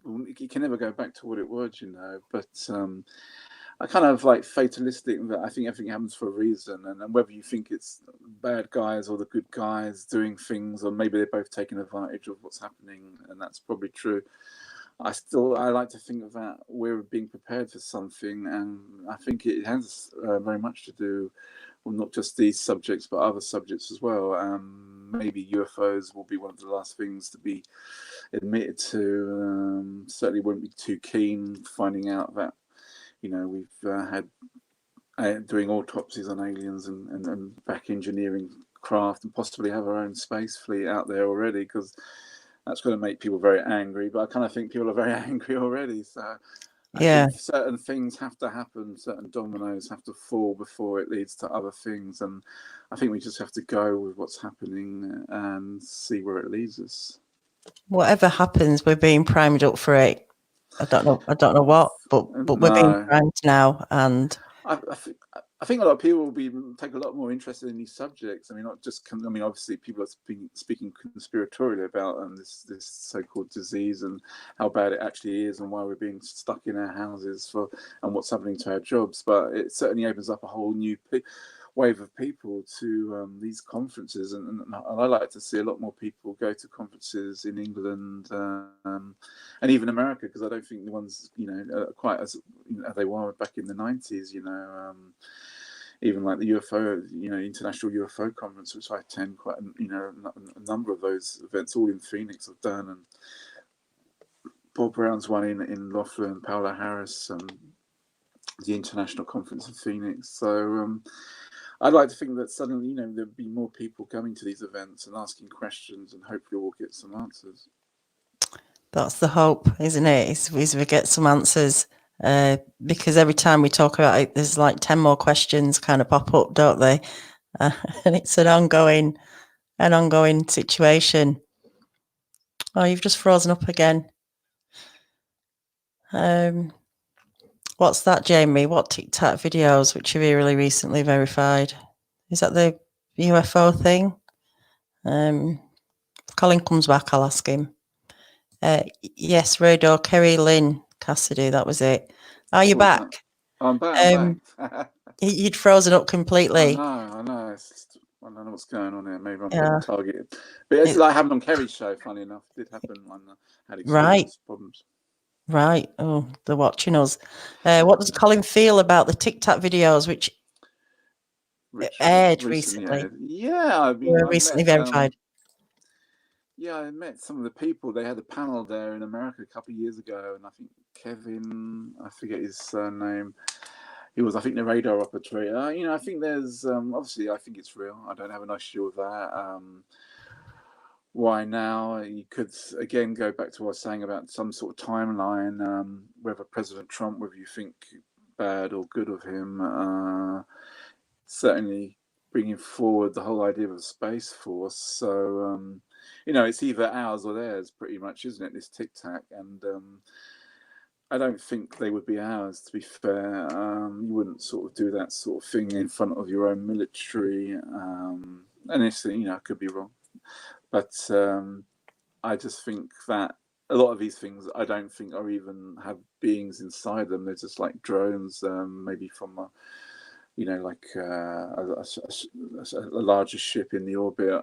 you can never go back to what it was. You know, but I kind of like fatalistic that I think everything happens for a reason, and whether you think it's bad guys or the good guys doing things, or maybe they're both taking advantage of what's happening, and that's probably true. I like to think that we're being prepared for something, and I think it has very much to do with not just these subjects but other subjects as well. Maybe UFOs will be one of the last things to be admitted to. Certainly wouldn't be too keen finding out that, you know, we've had doing autopsies on aliens and back engineering craft, and possibly have our own space fleet out there already, because that's going to make people very angry. But I kind of think people are very angry already. So I think certain things have to happen, certain dominoes have to fall before it leads to other things. And I think we just have to go with what's happening and see where it leads us. Whatever happens, we're being primed up for it. I don't know what, but we're being primed now. And I think a lot of people will take a lot more interest in these subjects. I mean, not just. I mean, obviously, people are speaking conspiratorially about this so-called disease and how bad it actually is, and why we're being stuck in our houses and what's happening to our jobs. But it certainly opens up a whole new wave of people to these conferences, and I like to see a lot more people go to conferences in England and even America, because I don't think the ones, you know, are quite as, you know, they were back in the 90s. You know, even like the UFO, you know, International UFO Conference, which I attend quite, you know, a number of those events, all in Phoenix, I've done, and Bob Brown's one in Laughlin, Paola Harris, the International Conference in Phoenix. So I'd like to think that suddenly, you know, there'd be more people coming to these events and asking questions, and hopefully we'll get some answers. That's the hope, isn't it? Is we get some answers, because every time we talk about it, there's like 10 more questions kind of pop up, don't they? And it's an ongoing situation. Oh, you've just frozen up again. What's that, Jamie? What TikTok videos which have you really recently verified? Is that the UFO thing? If Colin comes back, I'll ask him. Yes, Radar, Kerry Lynn Cassidy, that was it. Are you What was back? that? I'm back. You'd frozen up completely. I know. It's just, I don't know what's going on here. Maybe I'm Yeah. getting targeted. But it's like happened on Kerry's show, funny enough. It did happen when I had experience problems. Right. Oh, they're watching us. What does Colin feel about the TikTok videos which aired recently? Yeah, I mean, Were recently verified. Yeah, I met some of the people. They had a panel there in America a couple of years ago, and I think Kevin, I forget his surname. He was, I think, the radar operator. You know, I think there's obviously, I think it's real. I don't have an issue with that. Why now? You could again go back to what I was saying about some sort of timeline. Whether President Trump, whether you think bad or good of him, certainly bringing forward the whole idea of a space force. So you know, it's either ours or theirs, pretty much, isn't it? This tic tac, and I don't think they would be ours, to be fair. You wouldn't sort of do that sort of thing in front of your own military. And it's, you know, I could be wrong, but I just think that a lot of these things I don't think are even have beings inside them. They're just like drones, maybe from a, you know, like a larger ship in the orbit,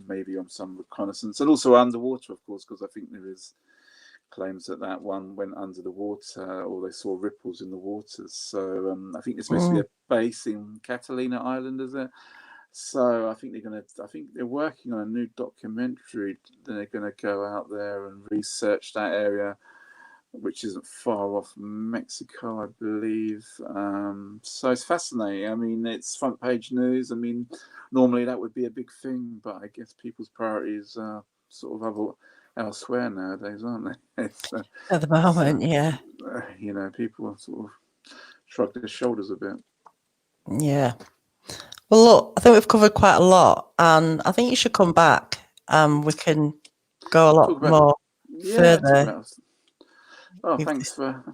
maybe on some reconnaissance, and also underwater, of course, because I think there is claims that that one went under the water, or they saw ripples in the waters. So I think there's supposed to be a base in Catalina Island, is it? So I think they're working on a new documentary. They're gonna go out there and research that area, which isn't far off Mexico, I believe. So it's fascinating. I mean, it's front page news. I mean, normally that would be a big thing, but I guess people's priorities are sort of elsewhere nowadays, aren't they? At the moment, yeah. You know, people sort of shrug their shoulders a bit. Yeah. Well, look, I think we've covered quite a lot, and I think you should come back. We can go a lot more further. Oh, thanks for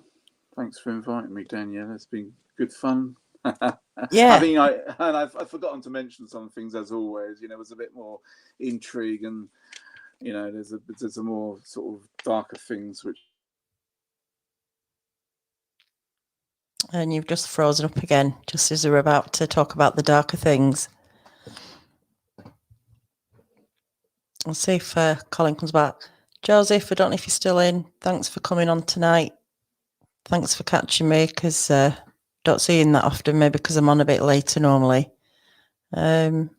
inviting me, Danielle. It's been good fun. Yeah. I mean, I've forgotten to mention some things, as always. You know, there's a bit more intrigue, and you know, there's a more sort of darker things which. And you've just frozen up again, just as we're about to talk about the darker things. I'll see if Colin comes back. Joseph, I don't know if you're still in. Thanks for coming on tonight. Thanks for catching me, because don't see you that often, maybe because I'm on a bit later normally. Don't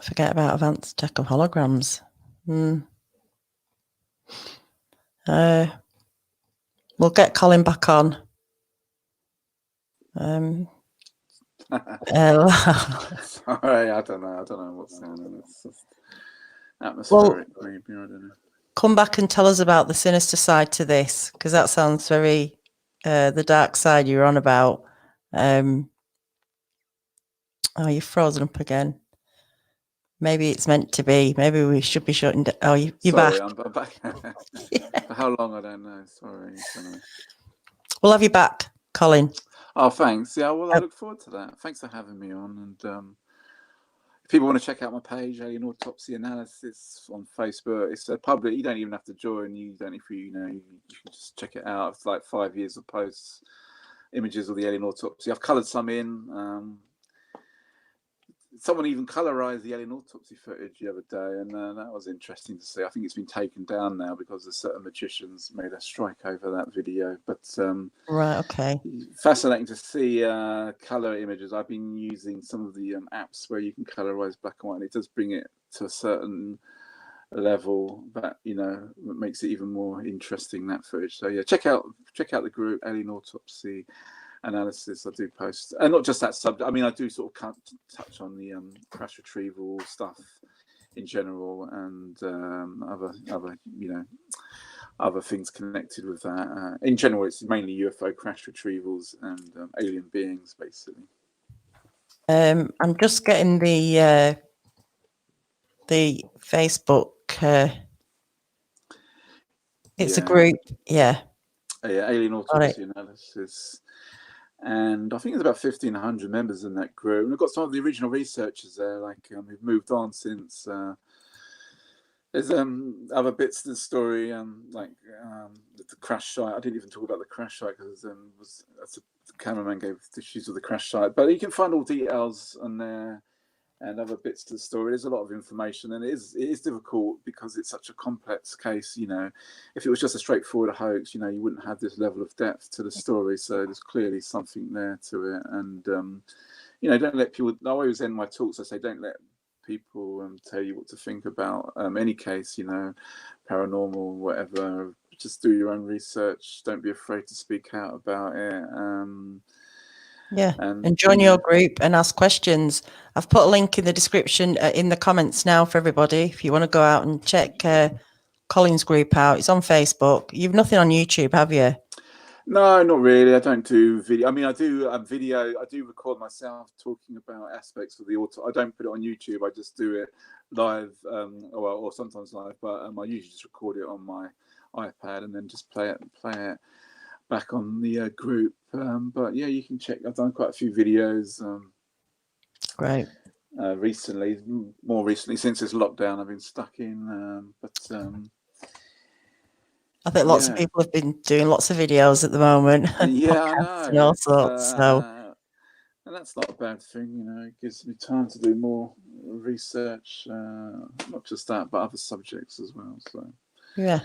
forget about advanced tech of holograms. We'll get Colin back on. Sorry, I don't know what's going on. It's just atmospheric, maybe, I don't know. Come back and tell us about the sinister side to this, because that sounds very the dark side you're on about. Oh, you're frozen up again. Maybe it's meant to be. Maybe we should be shutting down. Oh, you're Sorry, back. I'm back. For how long, I don't know. Sorry. We'll have you back, Colin. Oh, thanks. Yeah, well, I look forward to that. Thanks for having me on. And if people want to check out my page, Alien Autopsy Analysis on Facebook, it's public. You don't even have to join. You don't, if you know, you can just check it out. It's like 5 years of posts, images of the alien autopsy. I've coloured some in. Someone even colorized the alien autopsy footage the other day, and that was interesting to see. I think it's been taken down now because the certain magicians made a strike over that video. But right, okay, fascinating to see color images. I've been using some of the apps where you can colorize black and white, and it does bring it to a certain level that, you know, makes it even more interesting, that footage. So yeah, check out the group Alien Autopsy Analysis. I do post, and not just that subject. I mean, I do sort of touch on the crash retrieval stuff in general, and other you know, other things connected with that. In general, it's mainly UFO crash retrievals and alien beings, basically. I'm just getting the Facebook. It's a group, yeah. Yeah, alien autopsy analysis. And I think there's about 1,500 members in that group. And I've got some of the original researchers there, like who've moved on since. There's other bits of the story, like the crash site. I didn't even talk about the crash site because the cameraman gave the issues of the crash site. But you can find all details on there and other bits to the story. There's a lot of information, and it is difficult because it's such a complex case. You know, if it was just a straightforward hoax, you know, you wouldn't have this level of depth to the story. So there's clearly something there to it. And you know, don't let people. I always end my talks. I say, don't let people tell you what to think about any case, you know, paranormal, whatever. Just do your own research. Don't be afraid to speak out about it. And join your group and ask questions. I've put a link in the description, in the comments now for everybody. If you want to go out and check Colin's group out, it's on Facebook. You've nothing on YouTube, have you? No, not really. I don't do video. I mean, I do video. I do record myself talking about aspects of the auto. I don't put it on YouTube. I just do it live, or sometimes live. But I usually just record it on my iPad and then just play it back on the group. But yeah, you can check. I've done quite a few videos. Great. More recently, since this lockdown, I've been stuck in. I think lots of people have been doing lots of videos at the moment. Yeah, I know. And all sorts. And that's not a bad thing, you know. It gives me time to do more research, not just that, but other subjects as well. So yeah,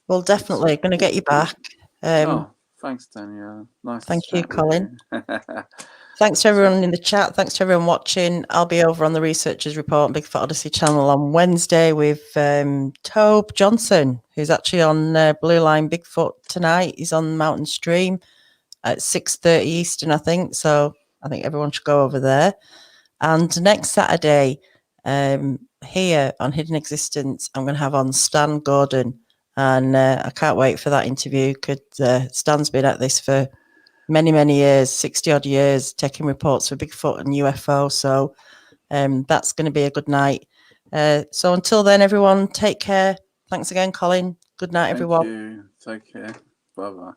well, definitely going to get you back. Thanks, Danielle. Nice. Thank you, Colin. Thanks to everyone in the chat. Thanks to everyone watching. I'll be over on the Researchers Report and Bigfoot Odyssey channel on Wednesday with Tobe Johnson, who's actually on Blue Line Bigfoot tonight. He's on Mountain Stream at 6:30 Eastern, I think. So I think everyone should go over there. And next Saturday, here on Hidden Existence, I'm going to have on Stan Gordon. And I can't wait for that interview because Stan's been at this for many, many years, 60 odd years, taking reports for Bigfoot and UFO. So that's going to be a good night. So until then, everyone, take care. Thanks again, Colin. Good night, everyone. Thank you. Take care. Bye-bye.